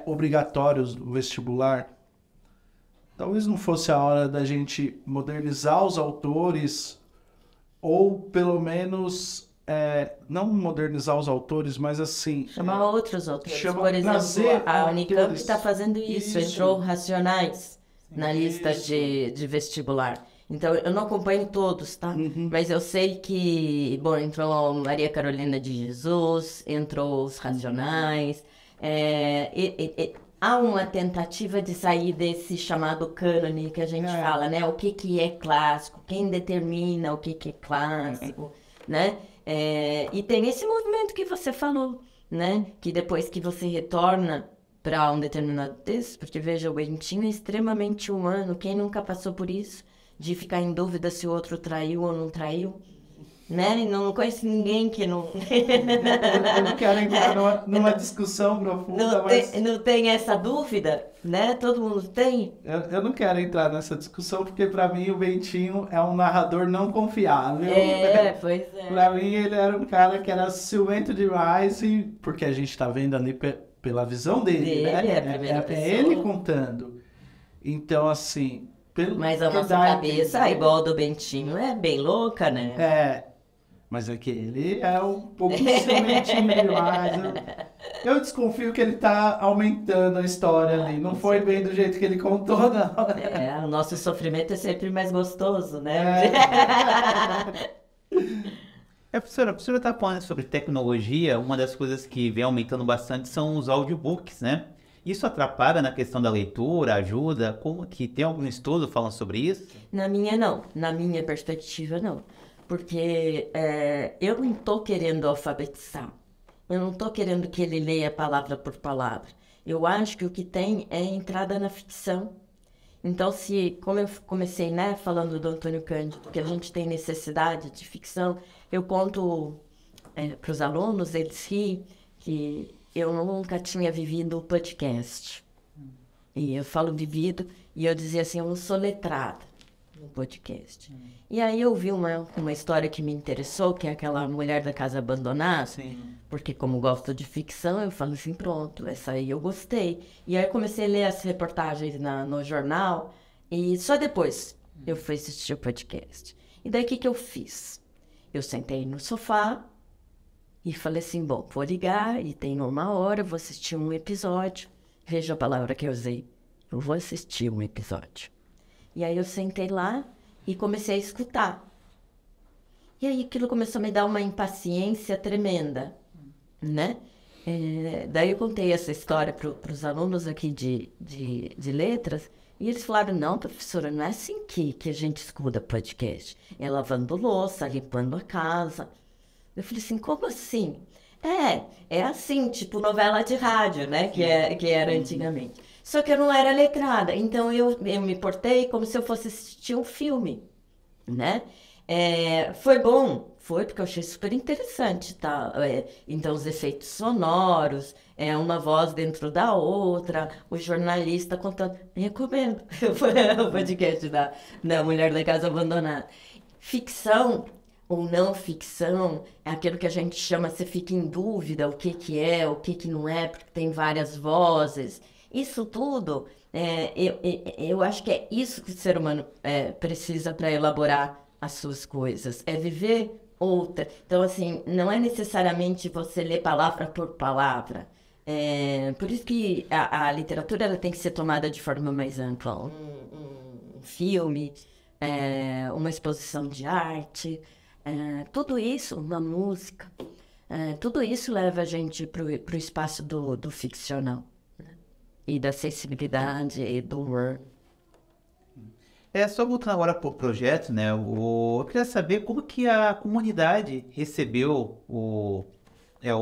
obrigatórios do vestibular, talvez não fosse a hora da gente modernizar os autores, ou pelo menos, não modernizar os autores, mas assim... Chamar outros autores. Por exemplo, a Unicamp está fazendo isso. Entrou Racionais na lista de vestibular. Então, eu não acompanho todos, tá? Mas eu sei que, entrou Maria Carolina de Jesus, entrou os Racionais. Há uma tentativa de sair desse chamado cânone que a gente fala, né? O que é clássico, quem determina o que é clássico, né? E tem esse movimento que você falou, né? Que depois que você retorna para um determinado texto, porque veja, o Bentinho é extremamente humano, quem nunca passou por isso? De ficar em dúvida se o outro traiu ou não traiu, né? Não conheço ninguém que não... Eu não quero entrar numa discussão profunda, mas... Não tem essa dúvida, né? Todo mundo tem. Eu não quero entrar nessa discussão, porque para mim o Bentinho é um narrador não confiável. Pois é. Para mim ele era um cara que era ciumento demais, porque a gente tá vendo ali pela visão dele, né? É ele contando. Então, assim... Mas a nossa cabeça, igual a do Bentinho, é bem louca, né? Mas é que ele é um pouco ciumentinho demais. Eu desconfio que ele tá aumentando a história ali. Não foi bem do jeito que ele contou, não. O nosso sofrimento é sempre mais gostoso, né? Professora, a professora está falando sobre tecnologia. Uma das coisas que vem aumentando bastante são os audiobooks, né? Isso atrapalha na questão da leitura, ajuda? Como que tem algum estudo falando sobre isso? Na minha perspectiva, não. Porque eu não estou querendo alfabetizar. Eu não estou querendo que ele leia palavra por palavra. Eu acho que o que tem é entrada na ficção. Então, como eu comecei, né, falando do Antônio Cândido, que a gente tem necessidade de ficção, eu conto para os alunos, eles riem, que eu nunca tinha vivido o podcast. E eu falo vivido, e eu dizia assim, eu não sou letrada no podcast. E aí eu vi uma história que me interessou, que é aquela mulher da casa abandonada. Sim. Porque como gosto de ficção, eu falo assim, pronto, essa aí eu gostei. E aí eu comecei a ler as reportagens no jornal, e só depois eu fui assistir o podcast. E daí o que eu fiz? Eu sentei no sofá e falei assim, bom, vou ligar e tenho 1 hora, vou assistir um episódio. Veja a palavra que eu usei. Eu vou assistir um episódio. E aí eu sentei lá e comecei a escutar. E aí aquilo começou a me dar uma impaciência tremenda, né? Daí eu contei essa história para os alunos aqui de letras, e eles falaram, não, professora, não é assim que a gente escuta podcast. É lavando louça, limpando a casa. Eu falei assim, como assim? É assim, tipo novela de rádio, né? Que era antigamente. Só que eu não era letrada, então eu me portei como se eu fosse assistir um filme, né? Foi bom, foi porque eu achei super interessante, tá? Então, os efeitos sonoros, uma voz dentro da outra, o jornalista contando. Recomendo o podcast da Mulher da Casa Abandonada. Ficção ou não ficção é aquilo que a gente chama, você fica em dúvida o que é, o que não é, porque tem várias vozes. Isso tudo, eu acho que é isso que o ser humano precisa para elaborar as suas coisas, é viver outra. Então, assim, não é necessariamente você ler palavra por palavra. Por isso que a literatura ela tem que ser tomada de forma mais ampla. Um filme, uma exposição de arte, tudo isso, uma música, tudo isso leva a gente para o espaço do ficcional, né? E da sensibilidade e do humor. Só voltando agora para o projeto, né? Eu queria saber como que a comunidade recebeu o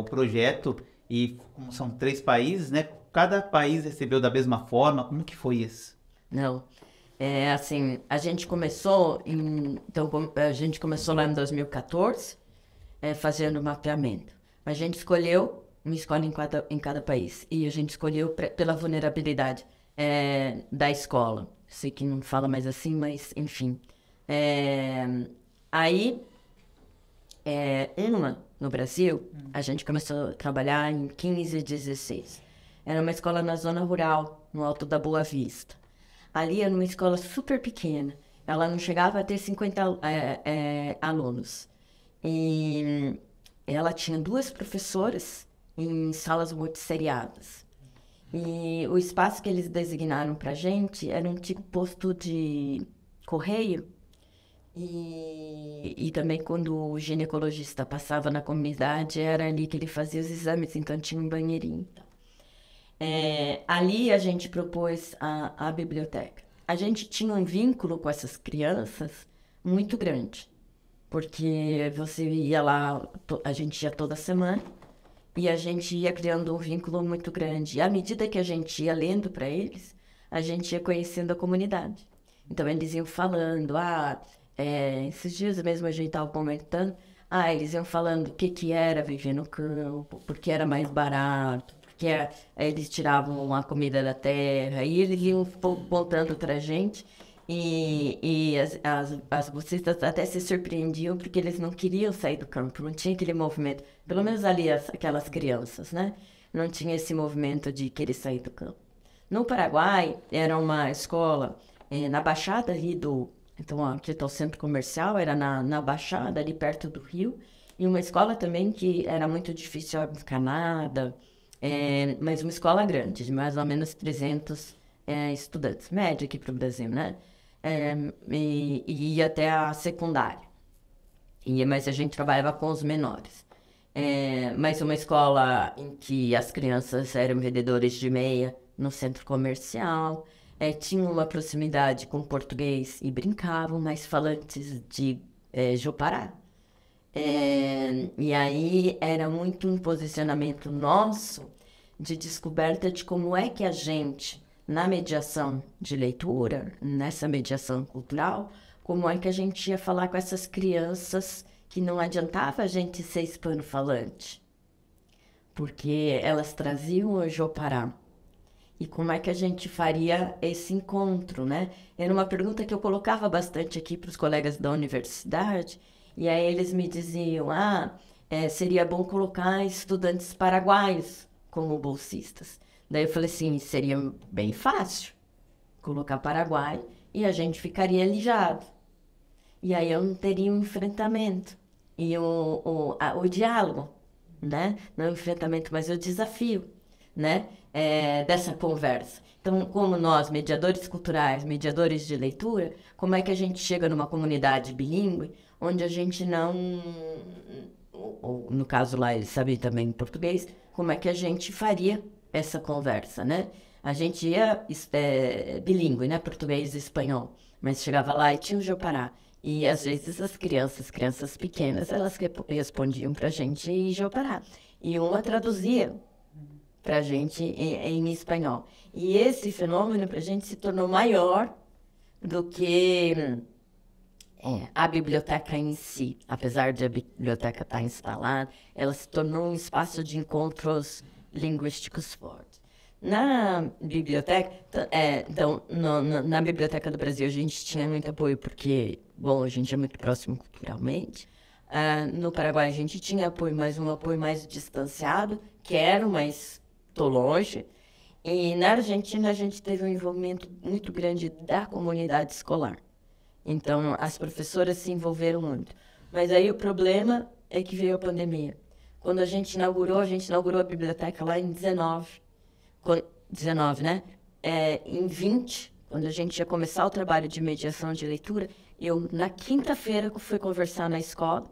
projeto e como são 3 países, né? Cada país recebeu da mesma forma. Como que foi isso? Não, assim, a gente começou a gente começou lá em 2014, fazendo mapeamento. A gente escolheu uma escola em cada país e a gente escolheu pela vulnerabilidade da escola. Sei que não fala mais assim, mas enfim. Aí, no Brasil, a gente começou a trabalhar em 15 e 16. Era uma escola na zona rural, no Alto da Boa Vista. Ali era uma escola super pequena. Ela não chegava a ter 50 alunos. E ela tinha 2 professoras em salas multisseriadas. E o espaço que eles designaram para a gente era um tipo posto de correio. E também quando o ginecologista passava na comunidade, era ali que ele fazia os exames, então tinha um banheirinho. Ali a gente propôs a biblioteca. A gente tinha um vínculo com essas crianças muito grande, porque você ia lá, a gente ia toda semana, e a gente ia criando um vínculo muito grande. E à medida que a gente ia lendo para eles, a gente ia conhecendo a comunidade. Então, eles iam falando, esses dias mesmo a gente estava comentando, eles iam falando o que era viver no campo, porque era mais barato, porque eles tiravam a comida da terra, e eles iam contando para a gente. E as bolsistas até se surpreendiam porque eles não queriam sair do campo, não tinha aquele movimento, pelo menos ali aquelas crianças, né? Não tinha esse movimento de querer sair do campo. No Paraguai, era uma escola na Baixada ali então aqui está o centro comercial, era na Baixada, ali perto do rio, e uma escola também que era muito difícil a escanada, mas uma escola grande, de mais ou menos 300 estudantes, média aqui para o Brasil, né? E ia até a secundária. Mas a gente trabalhava com os menores. Mas uma escola em que as crianças eram vendedores de meia no centro comercial, tinham uma proximidade com o português e brincavam, mas falantes de Jopará. E aí era muito um posicionamento nosso de descoberta de como é que a gente, na mediação de leitura, nessa mediação cultural, como é que a gente ia falar com essas crianças que não adiantava a gente ser hispano-falante, porque elas traziam o Jopará. E como é que a gente faria esse encontro, né? Era uma pergunta que eu colocava bastante aqui para os colegas da universidade, e aí eles me diziam, seria bom colocar estudantes paraguaios como bolsistas. Daí eu falei assim, seria bem fácil colocar Paraguai e a gente ficaria alijado. E aí eu não teria um enfrentamento. e o diálogo, né? Não o enfrentamento, mas o desafio, né? Dessa conversa. Então, como nós, mediadores culturais, mediadores de leitura, como é que a gente chega numa comunidade bilíngue, onde a gente não... Ou, no caso lá, eles sabem também português, como é que a gente faria essa conversa, né? A gente ia bilíngue, né? Português e espanhol. Mas chegava lá e tinha o Jeopará. E às vezes as crianças pequenas, elas respondiam pra gente em Jeopará. E uma traduzia pra gente em espanhol. E esse fenômeno pra gente se tornou maior do que a biblioteca em si. Apesar de a biblioteca estar instalada, ela se tornou um espaço de encontros linguísticos fortes. Na biblioteca, na Biblioteca do Brasil, a gente tinha muito apoio, porque, bom, a gente é muito próximo culturalmente. No Paraguai, a gente tinha apoio, mas um apoio mais distanciado, quero, mas estou longe. E na Argentina, a gente teve um envolvimento muito grande da comunidade escolar. Então, as professoras se envolveram muito. Mas aí o problema é que veio a pandemia. Quando a gente inaugurou a biblioteca lá em 19, né? Em 20, quando a gente ia começar o trabalho de mediação de leitura, eu, na quinta-feira, fui conversar na escola,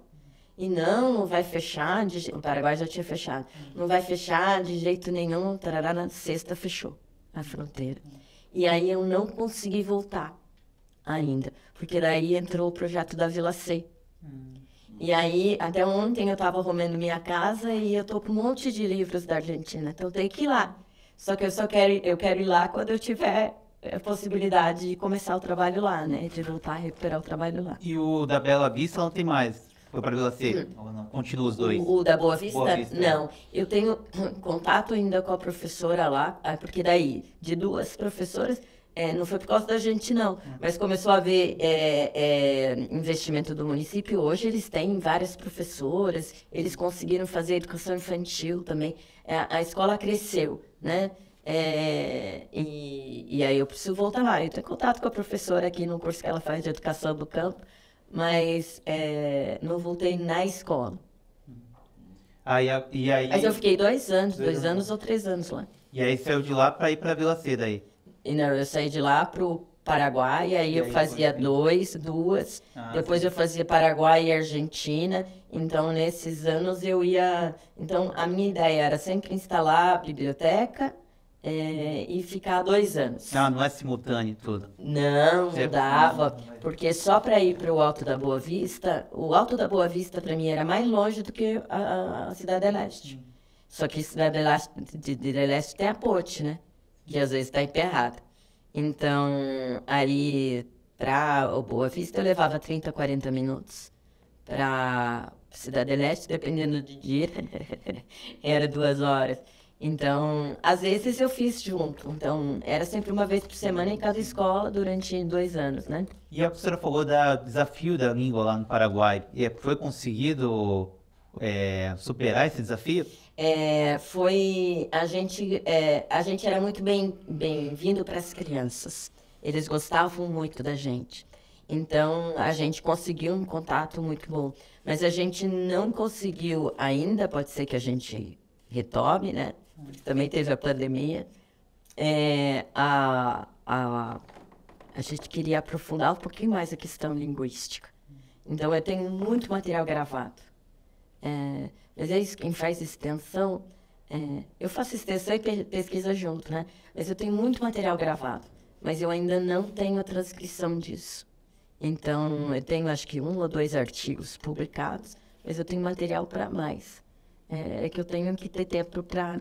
e não vai fechar, o Paraguai já tinha fechado, não vai fechar de jeito nenhum, tarará, na sexta fechou a fronteira. E aí eu não consegui voltar ainda, porque daí entrou o projeto da Vila C. E aí, até ontem eu estava arrumando minha casa e eu estou com um monte de livros da Argentina, então eu tenho que ir lá. Só que eu quero ir lá quando eu tiver a possibilidade de começar o trabalho lá, né? De voltar a recuperar o trabalho lá. E o da Bela Vista não tem mais? Foi para Vila C? Ou não? Continua os dois? O da Boa Vista? Boa Vista, não. Eu tenho contato ainda com a professora lá, porque daí, de duas professoras, não foi por causa da gente, não. Mas começou a haver investimento do município. Hoje eles têm várias professoras, eles conseguiram fazer educação infantil também. A escola cresceu, né? E aí eu preciso voltar lá. Eu tenho contato com a professora aqui no curso que ela faz de educação do campo, mas não voltei na escola. Mas eu fiquei 2 anos, 2 anos ou 3 anos lá. E aí saiu de lá para ir para Vila C daí? E não, eu saí de lá pro Paraguai, aí eu fazia duas, depois eu fazia Paraguai e Argentina, então nesses anos eu ia... Então a minha ideia era sempre instalar a biblioteca e ficar 2 anos. Não é simultâneo tudo? Não dava, porque só para ir para o Alto da Boa Vista, o Alto da Boa Vista para mim era mais longe do que a Cidade do Leste. Só que a Cidade do Leste tem a ponte, né? Que às vezes está emperrada. Então, aí, para o Boa Vista, eu levava 30, 40 minutos. Para Cidade do Leste, dependendo do dia, era 2 horas. Então, às vezes eu fiz junto. Então, era sempre uma vez por semana em cada escola durante 2 anos, né? E a professora falou do desafio da língua lá no Paraguai. E foi conseguido superar esse desafio? A gente era muito bem-vindo para as crianças. Eles gostavam muito da gente. Então, a gente conseguiu um contato muito bom. Mas a gente não conseguiu ainda, pode ser que a gente retome, né? Porque também teve a pandemia. A gente queria aprofundar um pouquinho mais a questão linguística. Então, eu tenho muito material gravado. Às vezes, quem faz extensão, eu faço extensão e pesquisa junto, né? Mas eu tenho muito material gravado, mas eu ainda não tenho a transcrição disso. Então, eu tenho acho que 1 ou 2 artigos publicados, mas eu tenho material para mais. É que eu tenho que ter tempo para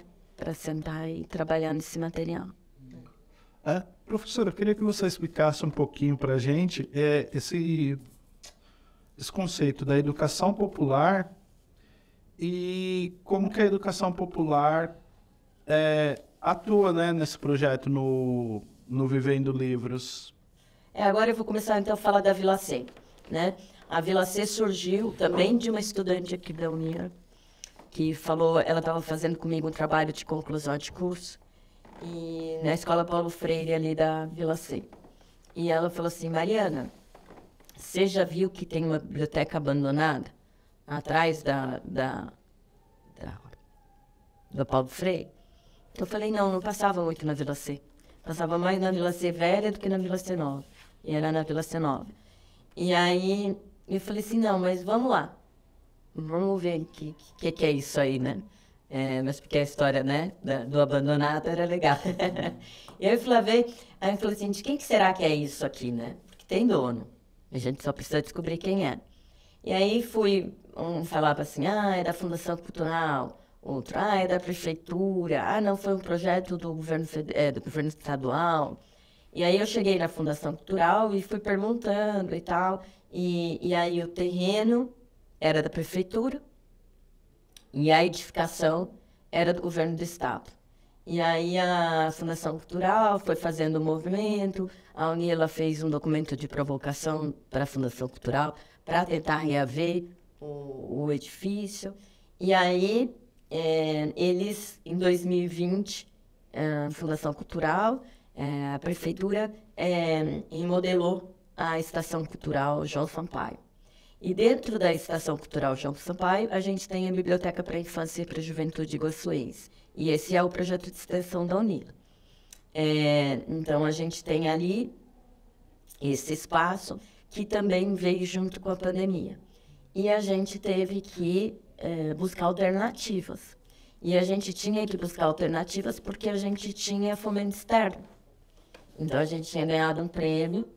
sentar e trabalhar nesse material. Professora, eu queria que você explicasse um pouquinho para a gente esse conceito da educação popular e como que a educação popular atua, né, nesse projeto no Vivendo Livros. Agora eu vou começar então a falar da Vila C, né? A Vila C surgiu também de uma estudante aqui da Unir, que falou, ela estava fazendo comigo um trabalho de conclusão de curso, e na Escola Paulo Freire ali da Vila C. E ela falou assim: Mariana, você já viu que tem uma biblioteca abandonada? atrás do Paulo Freire. Eu falei, não passava muito na Vila C. Passava mais na Vila C velha do que na Vila C nova. E era na Vila C nova. E aí eu falei assim, não, mas vamos lá. Vamos ver o que é isso aí, né? Mas porque a história, né, do abandonado era legal. E aí eu fui lá ver, aí eu falei assim, de quem que será que é isso aqui, né? Porque tem dono. A gente só precisa descobrir quem é. E aí falava assim, é da Fundação Cultural. Outro, é da prefeitura, não, foi um projeto do governo estadual. E aí eu cheguei na Fundação Cultural e fui perguntando e tal, e aí o terreno era da prefeitura e a edificação era do governo do estado. E aí a Fundação Cultural foi fazendo um movimento, a Unila fez um documento de provocação para a Fundação Cultural para tentar reaver o edifício, e aí eles, em 2020, a Fundação Cultural, a Prefeitura, remodelou a Estação Cultural João Sampaio. E dentro da Estação Cultural João Sampaio, a gente tem a Biblioteca para a Infância e para a Juventude Iguaçuense. E esse é o projeto de extensão da Unila. Então, a gente tem ali esse espaço que também veio junto com a pandemia. E a gente teve que buscar alternativas. E a gente tinha que buscar alternativas porque a gente tinha fomento externo. Então, a gente tinha ganhado um prêmio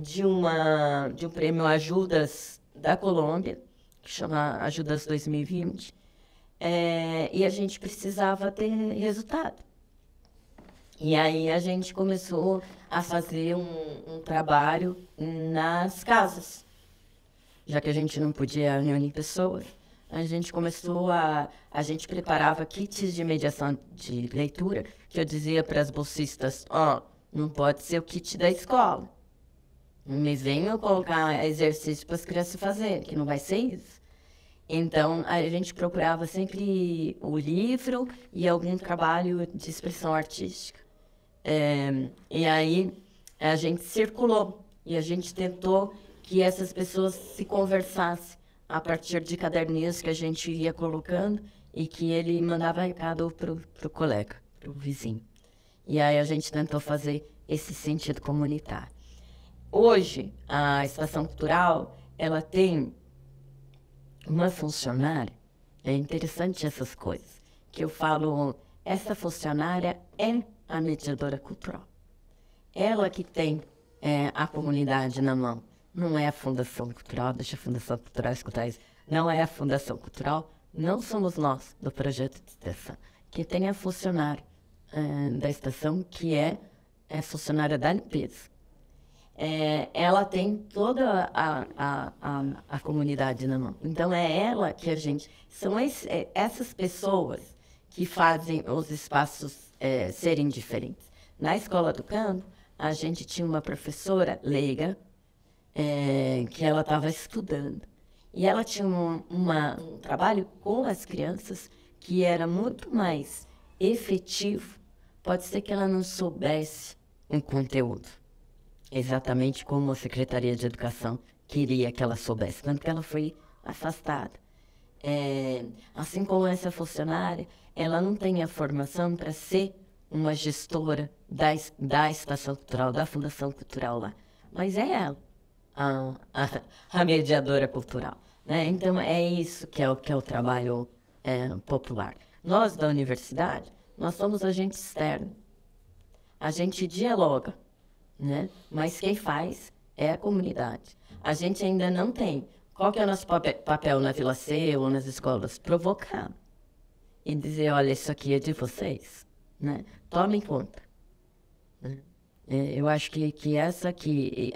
de um prêmio Ajudas da Colômbia, que chama Ajudas 2020, e a gente precisava ter resultado. E aí a gente começou a fazer um trabalho nas casas. Já que a gente não podia reunir pessoas, a gente preparava kits de mediação de leitura, que eu dizia para as bolsistas, não pode ser o kit da escola. Não me venham colocar exercício para as crianças fazerem, que não vai ser isso. Então, a gente procurava sempre o livro e algum trabalho de expressão artística. E aí, a gente circulou e a gente tentou que essas pessoas se conversassem a partir de caderninhos que a gente ia colocando e que ele mandava recado para o colega, para o vizinho. E aí a gente tentou fazer esse sentido comunitário. Hoje, a Estação Cultural, ela tem uma funcionária, é interessante essas coisas, que eu falo, essa funcionária é a mediadora cultural. Ela que tem a comunidade na mão. Não é a Fundação Cultural, deixa a Fundação Cultural escutar isso. Não é a Fundação Cultural, não somos nós do projeto de extensão. Que tem a funcionária da estação, que é funcionária da limpeza. Ela tem toda a comunidade na mão. Então, é ela que a gente... São essas pessoas que fazem os espaços serem diferentes. Na Escola do Campo, a gente tinha uma professora leiga, que ela estava estudando. E ela tinha um trabalho com as crianças que era muito mais efetivo. Pode ser que ela não soubesse um conteúdo exatamente como a Secretaria de Educação queria que ela soubesse, tanto que ela foi afastada. Assim como essa funcionária, ela não tem a formação para ser uma gestora da Estação Cultural, da Fundação Cultural lá, mas é ela. A mediadora cultural, né? Então, é isso que é o trabalho popular. Nós, da universidade, nós somos agente externo. A gente dialoga, né? Mas quem faz é a comunidade. A gente ainda não tem. Qual que é o nosso papel na Vila C ou nas escolas? Provocar. E dizer, olha, isso aqui é de vocês, né? Tomem conta. Né? Eu acho que essa aqui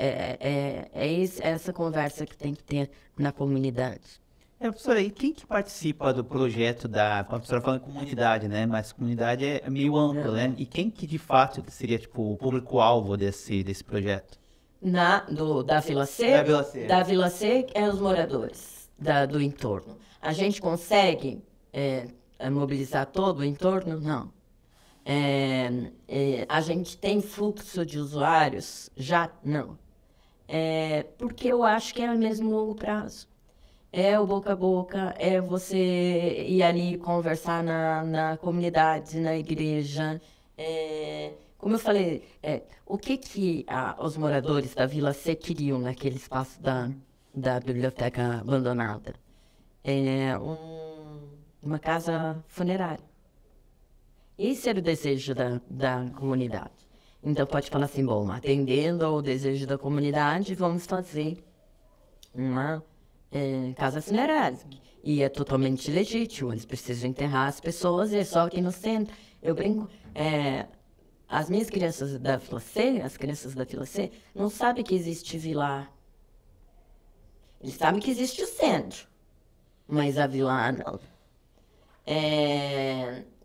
essa conversa que tem que ter na comunidade. Professora, e quem que participa do projeto a professora falando comunidade, né? Mas comunidade é meio amplo, né? E quem que de fato seria, tipo, o público-alvo desse projeto? Da Vila C? Da Vila C. Da Vila C é os moradores do entorno. A gente consegue mobilizar todo o entorno? Não. A gente tem fluxo de usuários? Já não. Porque eu acho que é mesmo longo prazo. é o boca a boca, é você ir ali conversar na comunidade, na igreja. Como eu falei, o que os moradores da Vila C queriam naquele espaço da biblioteca abandonada? Uma casa funerária. Esse era o desejo da comunidade. Então pode falar assim, bom, atendendo ao desejo da comunidade, vamos fazer uma casa funerária. E é totalmente legítimo, eles precisam enterrar as pessoas, e é só aqui no centro. Eu brinco, as minhas crianças da Vila C, as crianças da Vila C, não sabem que existe Vila A. Eles sabem que existe o centro, mas a Vila A não.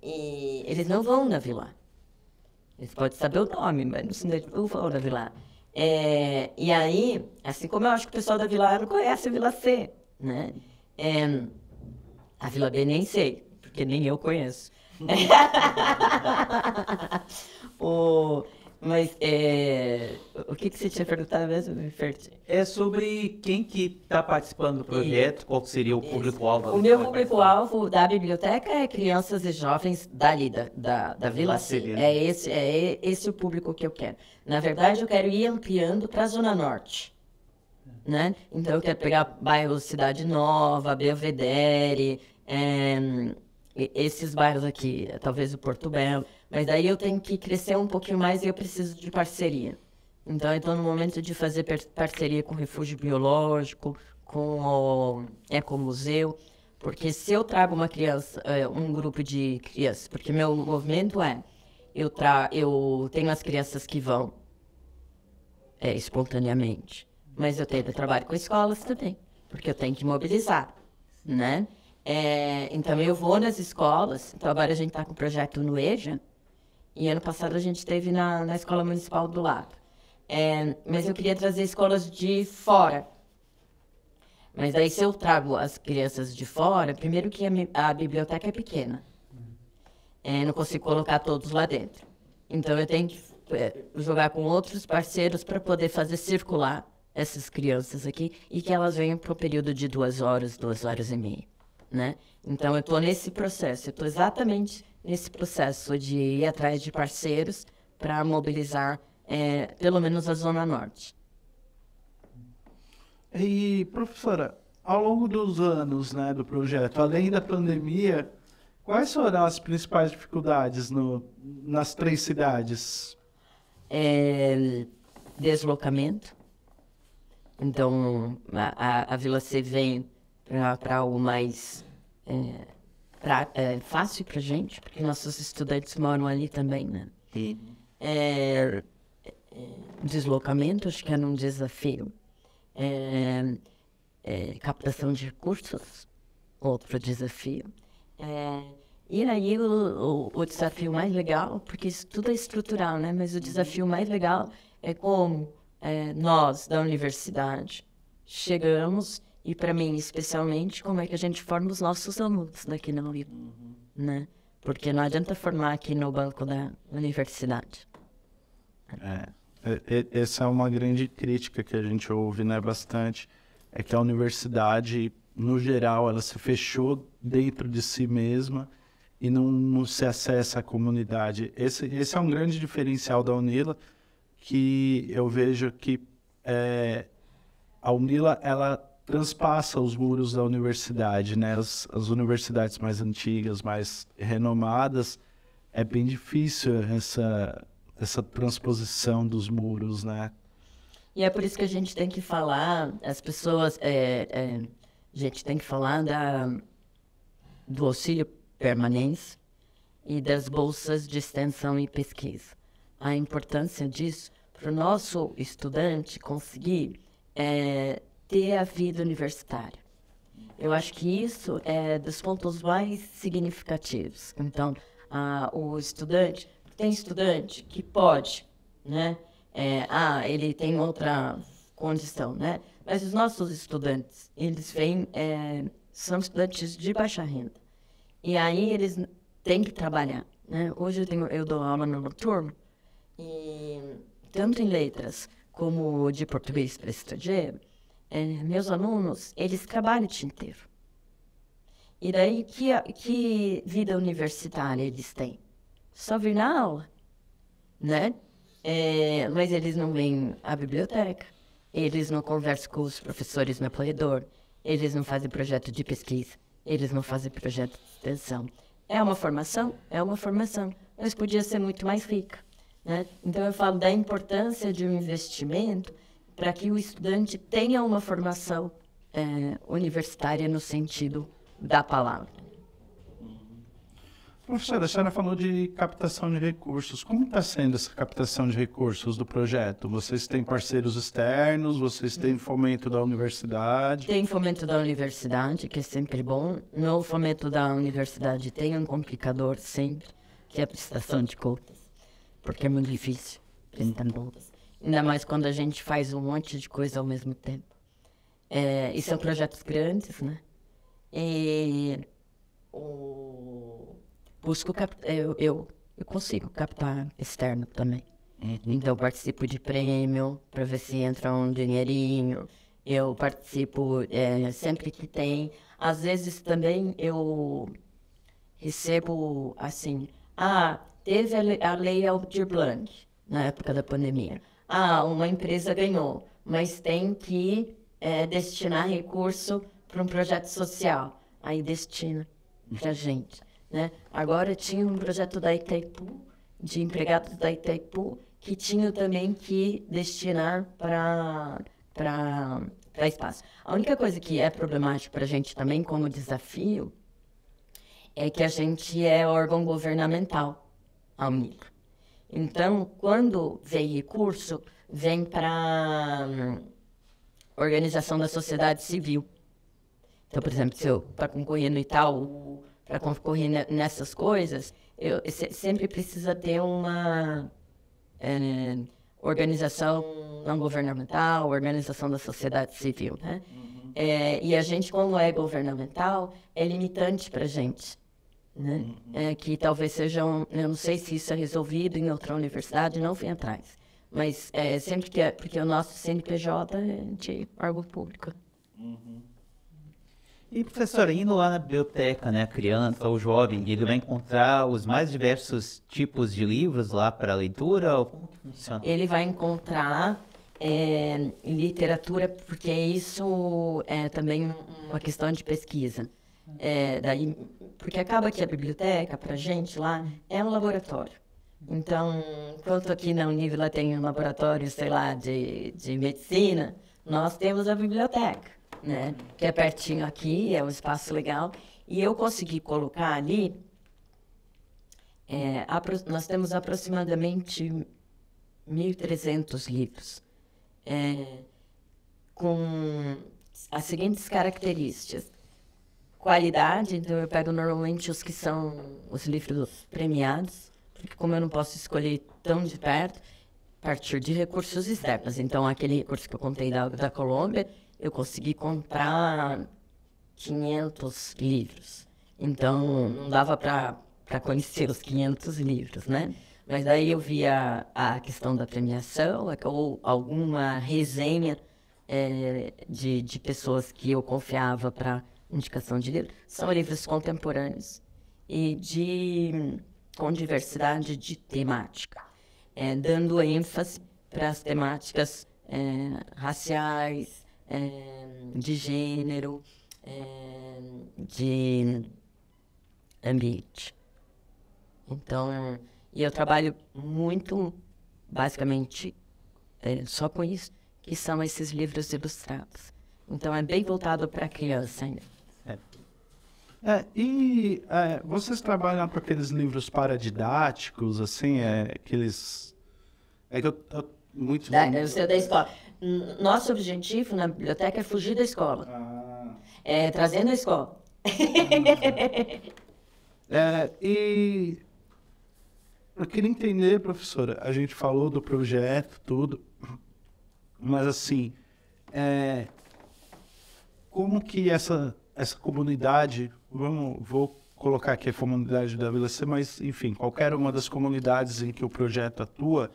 E eles não vão na Vila A. Eles podem saber o nome, mas não vão na Vila A. E aí, assim como eu acho que o pessoal da Vila A não conhece a Vila C, né? A Vila B nem sei, porque nem eu conheço. Mas o que você tinha perguntado mesmo, Ferti? É sobre quem que está participando do projeto, qual seria o público-alvo? O meu público-alvo da biblioteca é crianças e jovens dali, da Vila C. É esse o público que eu quero. Na verdade, eu quero ir ampliando para a Zona Norte. Né? Então, eu quero pegar bairros Cidade Nova, Belvedere, esses bairros aqui, talvez o Porto Belo. Mas daí eu tenho que crescer um pouquinho mais e eu preciso de parceria. Então, eu estou no momento de fazer parceria com o Refúgio Biológico, com o Ecomuseu, porque se eu trago uma criança, um grupo de crianças, porque meu movimento eu tenho as crianças que vão espontaneamente, mas eu trabalho com escolas também, porque eu tenho que mobilizar, né? Então, eu vou nas escolas, então agora a gente está com o projeto no EJA, e ano passado a gente esteve na Escola Municipal do lado. Mas eu queria trazer escolas de fora. Mas aí se eu trago as crianças de fora, primeiro que a biblioteca é pequena. Não consigo colocar todos lá dentro. Então eu tenho que jogar com outros parceiros para poder fazer circular essas crianças aqui e que elas venham para o período de 2 horas, 2 horas e meia. Né? Então eu estou nesse processo, eu estou exatamente nesse processo de ir atrás de parceiros para mobilizar pelo menos a Zona Norte. E, professora, ao longo dos anos, né, do projeto, além da pandemia, quais foram as principais dificuldades nas 3 cidades? Deslocamento. Então, a Vila C vem para o mais fácil para a gente, porque nossos estudantes moram ali também, né? Deslocamento, acho que era um desafio. Captação de recursos, outro desafio. E aí o desafio mais legal, porque isso tudo é estrutural, né? Mas o desafio mais legal é como nós, da universidade, chegamos, e para mim especialmente, como é que a gente forma os nossos alunos daqui na UNIB, né? Porque não adianta formar aqui no banco da universidade. Essa é uma grande crítica que a gente ouve, né, bastante, é que a universidade, no geral, ela se fechou dentro de si mesma e não se acessa à comunidade. Esse é um grande diferencial da UNILA, que eu vejo que a UNILA, ela transpassa os muros da universidade, né? As universidades mais antigas, mais renomadas, é bem difícil essa transposição dos muros, né? E é por isso que a gente tem que falar, as pessoas, a gente tem que falar do auxílio permanência e das bolsas de extensão e pesquisa. A importância disso para o nosso estudante conseguir ter a vida universitária. Eu acho que isso é dos pontos mais significativos. Então, o estudante, tem estudante que pode, né? Ele tem outra condição, né? Mas os nossos estudantes, eles vêm, são estudantes de baixa renda. E aí eles têm que trabalhar, né? Hoje eu dou aula no noturno, e tanto em letras como de português para estrangeiro, meus alunos, eles trabalham o dia inteiro. E daí, que vida universitária eles têm? Só vir na aula, né? Mas eles não vêm à biblioteca, eles não conversam com os professores no apoiador, eles não fazem projeto de pesquisa, eles não fazem projeto de extensão. É uma formação? É uma formação, mas podia ser muito mais rica, né? Então, eu falo da importância de um investimento para que o estudante tenha uma formação universitária no sentido da palavra. Professora, a senhora falou de captação de recursos. Como está sendo essa captação de recursos do projeto? Vocês têm parceiros externos? Vocês têm fomento da universidade? Tem fomento da universidade, que é sempre bom. No fomento da universidade tem um complicador sempre, que é a prestação de contas, porque é muito difícil apresentar contas. Ainda mais quando a gente faz um monte de coisa ao mesmo tempo. E são projetos grandes, né? Eu consigo captar externo também. Então, eu participo de prêmio para ver se entra um dinheirinho. Eu participo sempre que tem. Às vezes também eu recebo assim, teve a lei Aldir Blanc na época da pandemia. Uma empresa ganhou, mas tem que destinar recurso para um projeto social. Aí destina para a gente, né? Agora tinha um projeto da Itaipu, de empregados da Itaipu, que tinha também que destinar para espaço. A única coisa que é problemática para a gente também, como desafio, é que a gente é órgão governamental, a Unica. Então, quando vem recurso, vem para organização da sociedade civil. Então, por exemplo, se eu para concorrer no Itaú, para concorrer nessas coisas, eu sempre precisa ter uma organização não governamental, organização da sociedade civil, né? E a gente, como é governamental, é limitante para a gente, né? Que talvez sejam, eu não sei se isso é resolvido em outra universidade, não vem atrás. Mas sempre que porque o nosso CNPJ é de órgão público. E, professora, indo lá na biblioteca, né, a criança ou o jovem, ele vai encontrar os mais diversos tipos de livros lá para leitura? Ou como que funciona? Ele vai encontrar literatura, porque isso é também uma questão de pesquisa. Porque acaba que a biblioteca, para a gente lá, é um laboratório. Então, enquanto aqui na Unívila tem um laboratório, sei lá, de medicina, nós temos a biblioteca, né? Que é pertinho aqui, é um espaço legal. E eu consegui colocar ali, nós temos aproximadamente 1.300 livros, com as seguintes características. Qualidade, então eu pego normalmente os que são os livros premiados, porque como eu não posso escolher tão de perto, a partir de recursos externos. Então, aquele recurso que eu contei da Colômbia, eu consegui comprar 500 livros. Então, não dava para conhecer os 500 livros, né? Mas daí eu via a questão da premiação, ou alguma resenha de pessoas que eu confiava para indicação de livros. São livros contemporâneos e com diversidade de temática, dando ênfase para as temáticas raciais, de gênero, de ambiente. Então, e eu trabalho muito, basicamente, só com isso, que são esses livros ilustrados. Então, é bem voltado para a criança ainda. Vocês trabalham com aqueles livros paradidáticos, assim, aqueles... muito... O seu da escola. Nosso objetivo na biblioteca é fugir da escola. Trazendo a escola. E eu queria entender, professora, a gente falou do projeto, tudo, mas assim, como que essa comunidade, vou colocar aqui a comunidade da Vila C, mas enfim, qualquer uma das comunidades em que o projeto atua,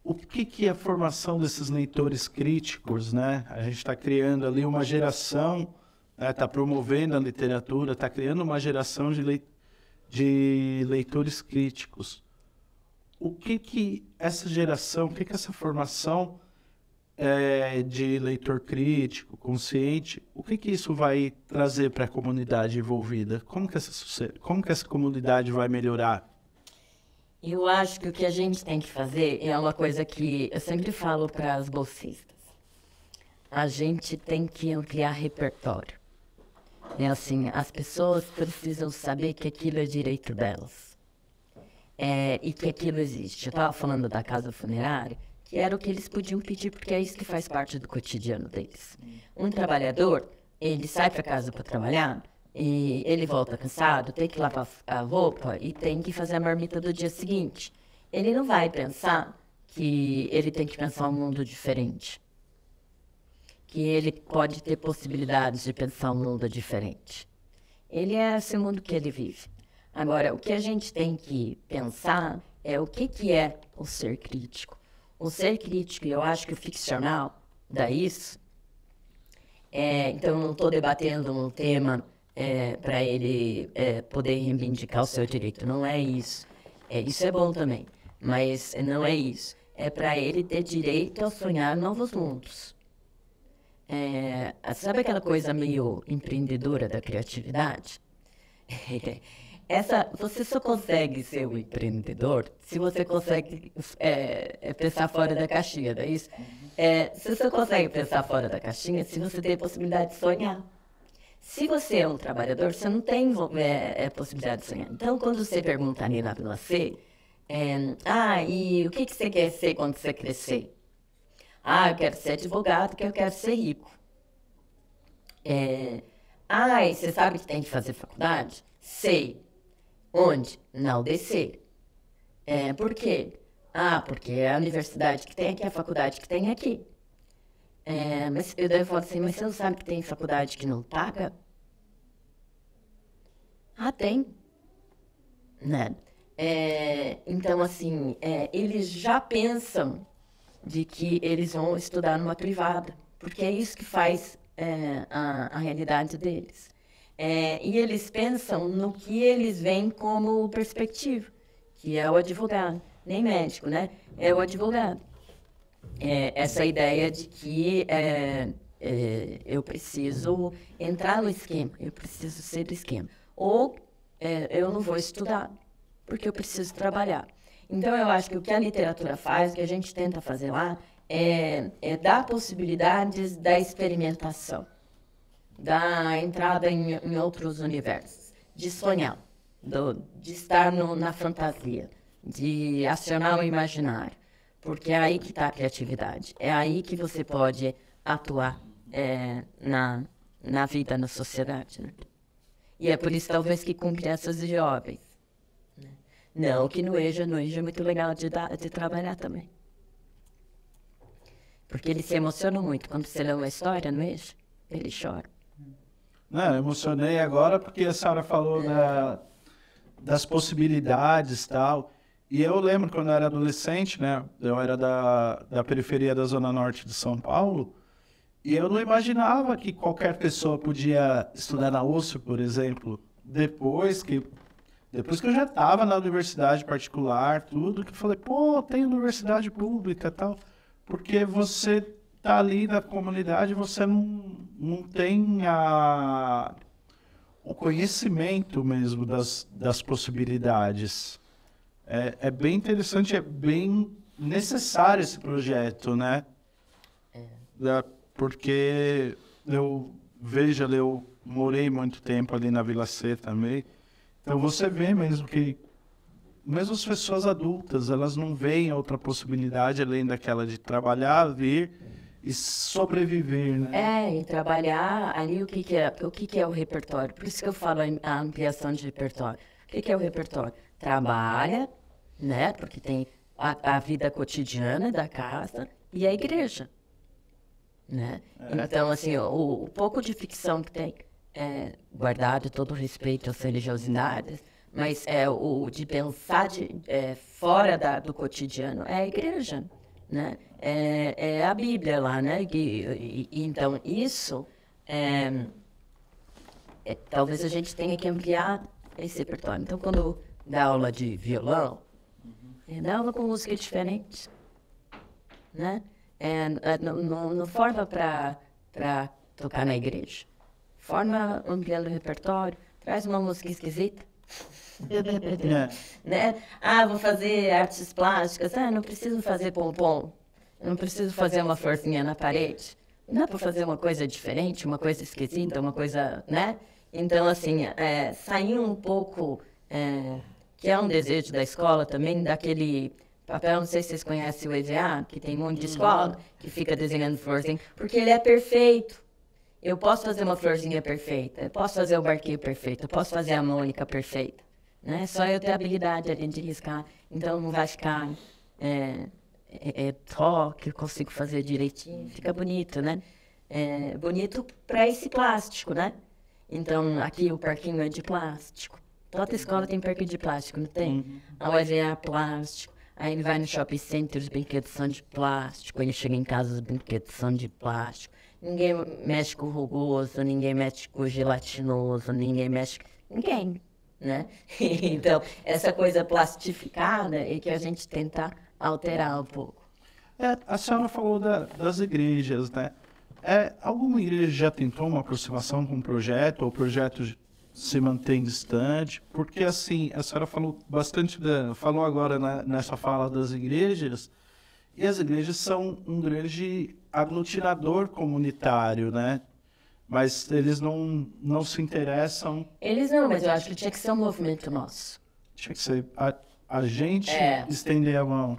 o que é a formação desses leitores críticos, né? A gente está criando ali uma geração, está promovendo a literatura, está criando uma geração de leitores críticos. O que essa geração, o que essa formação de leitor crítico, consciente, o que isso vai trazer para a comunidade envolvida? Como que essa comunidade vai melhorar? Eu acho que o que a gente tem que fazer é uma coisa que eu sempre falo para as bolsistas. A gente tem que ampliar repertório. É assim, as pessoas precisam saber que aquilo é direito delas. E que aquilo existe. Eu estava falando da casa funerária, que era o que eles podiam pedir, porque é isso que faz parte do cotidiano deles. Um trabalhador, ele sai para casa para trabalhar, e ele volta cansado, tem que lavar a roupa e tem que fazer a marmita do dia seguinte. Ele não vai pensar que ele tem que pensar um mundo diferente. Que ele pode ter possibilidades de pensar um mundo diferente. Ele é esse mundo que ele vive. Agora, o que a gente tem que pensar é o que é o ser crítico. O ser crítico, eu acho que o ficcional dá isso. Então, não estou debatendo um tema para ele poder reivindicar o seu direito. Não é isso. Isso é bom também, mas não é isso. É para ele ter direito a sonhar novos mundos. Sabe aquela coisa meio empreendedora da criatividade? Você só consegue ser um empreendedor se você consegue pensar fora da caixinha, não é isso? Você só consegue pensar fora da caixinha se você tem a possibilidade de sonhar. Se você é um trabalhador, você não tem possibilidade de sonhar. Então, quando você pergunta ali na Vila C, e o que você quer ser quando você crescer? Eu quero ser advogado, porque eu quero ser rico. E você sabe que tem que fazer faculdade? Sei. Onde? Na UDC. Por quê? Porque é a universidade que tem aqui, a faculdade que tem aqui. Mas eu devo falar assim, mas você não sabe que tem faculdade que não paga? Tem. Né? Então, assim, eles já pensam de que eles vão estudar numa privada, porque é isso que faz a realidade deles. E eles pensam no que eles veem como perspectiva, que é o advogado, nem médico, né? É o advogado. Essa ideia de que eu preciso entrar no esquema, eu preciso ser do esquema. Ou eu não vou estudar, porque eu preciso trabalhar. Então, eu acho que o que a literatura faz, o que a gente tenta fazer lá, é dar possibilidades da experimentação, da entrada em outros universos, de sonhar, de estar na fantasia, de acionar o imaginário, porque é aí que está a criatividade, é aí que você pode atuar na vida, na sociedade. Né? E é por isso, talvez, que com crianças e jovens. Não que no EJA é muito legal de trabalhar também. Porque eles se emocionam muito. Quando você lê uma história no EJA, eles choram. Eu emocionei agora porque a senhora falou das possibilidades e tal. E eu lembro quando eu era adolescente, né? Eu era da periferia da Zona Norte de São Paulo. E eu não imaginava que qualquer pessoa podia estudar na USP, por exemplo, depois que eu já estava na universidade particular, tudo, que eu falei, tem universidade pública e tal, porque você está ali na comunidade, você não tem o conhecimento mesmo das possibilidades. É bem interessante, é bem necessário esse projeto, né? Porque eu morei muito tempo ali na Vila C também. Então você vê mesmo que, mesmo as pessoas adultas, elas não veem outra possibilidade além daquela de trabalhar, vir e sobreviver, né? E trabalhar ali, o que é o repertório? Por isso que eu falo a ampliação de repertório. O que é o repertório? Trabalha, né? Porque tem a vida cotidiana da casa e a igreja, né? Então, assim, o pouco de ficção que tem, guardado todo o respeito às religiosidades, mas o de pensar fora do cotidiano é a igreja. né? É a Bíblia lá, né? Então, isso, talvez a gente tenha que ampliar esse repertório. Então, quando dá aula de violão, dá aula com música diferente, né? Não forma para tocar na igreja. Forma ampliando o repertório, traz uma música esquisita. Né? Vou fazer artes plásticas. Não preciso fazer pompom. Não preciso fazer uma florzinha na parede. Não dá para fazer uma coisa diferente, uma coisa esquisita, uma coisa, né? Então, assim, sair um pouco, que é um desejo da escola também, daquele papel, não sei se vocês conhecem o EVA, que tem um monte de escola que fica desenhando florzinha, porque ele é perfeito. Eu posso fazer uma florzinha perfeita, eu posso fazer o barquinho perfeito, eu posso fazer a Mônica perfeita. Né? Só eu ter a habilidade ali de riscar, então não vai ficar só que eu consigo fazer direitinho, fica bonito, né? Bonito para esse plástico, né? Então, aqui o parquinho é de plástico. Toda escola tem parquinho de plástico, não tem? A UEVA é plástico. Aí ele vai no shopping center, os brinquedos são de plástico. Ele chega em casa, os brinquedos são de plástico. Ninguém mexe com o rugoso, ninguém mexe com o gelatinoso, ninguém mexe... Ninguém, né? Então, essa coisa plastificada é que a gente tenta alterar um pouco. A senhora falou das igrejas, né? Alguma igreja já tentou uma aproximação com um projeto, ou o projeto se mantém distante? Porque, assim, a senhora falou bastante, falou agora nessa fala das igrejas, e as igrejas são um grande aglutinador comunitário, né? Mas eles não se interessam... Eles não, mas eu acho que tinha que ser um movimento nosso. Tinha que ser a gente estender a mão.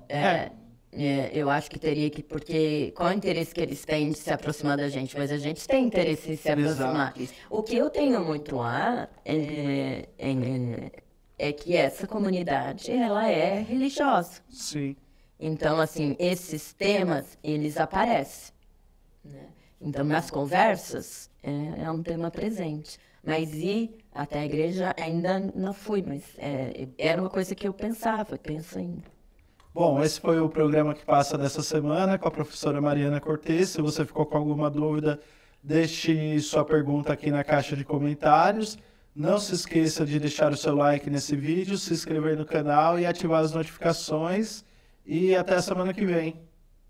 Eu acho que teria que, porque qual é o interesse que eles têm de se aproximar da gente? Mas a gente tem interesse em se aproximar. O que eu tenho muito lá é que essa comunidade, ela é religiosa. Sim. Então, assim, esses temas, eles aparecem, né? Então, nas conversas, é um tema presente. Mas ir até a igreja ainda não fui, mas era uma coisa que eu pensava, penso ainda. Bom, esse foi o programa que passa dessa semana com a professora Mariana Cortez. Se você ficou com alguma dúvida, deixe sua pergunta aqui na caixa de comentários. Não se esqueça de deixar o seu like nesse vídeo, se inscrever no canal e ativar as notificações. E até a semana que vem.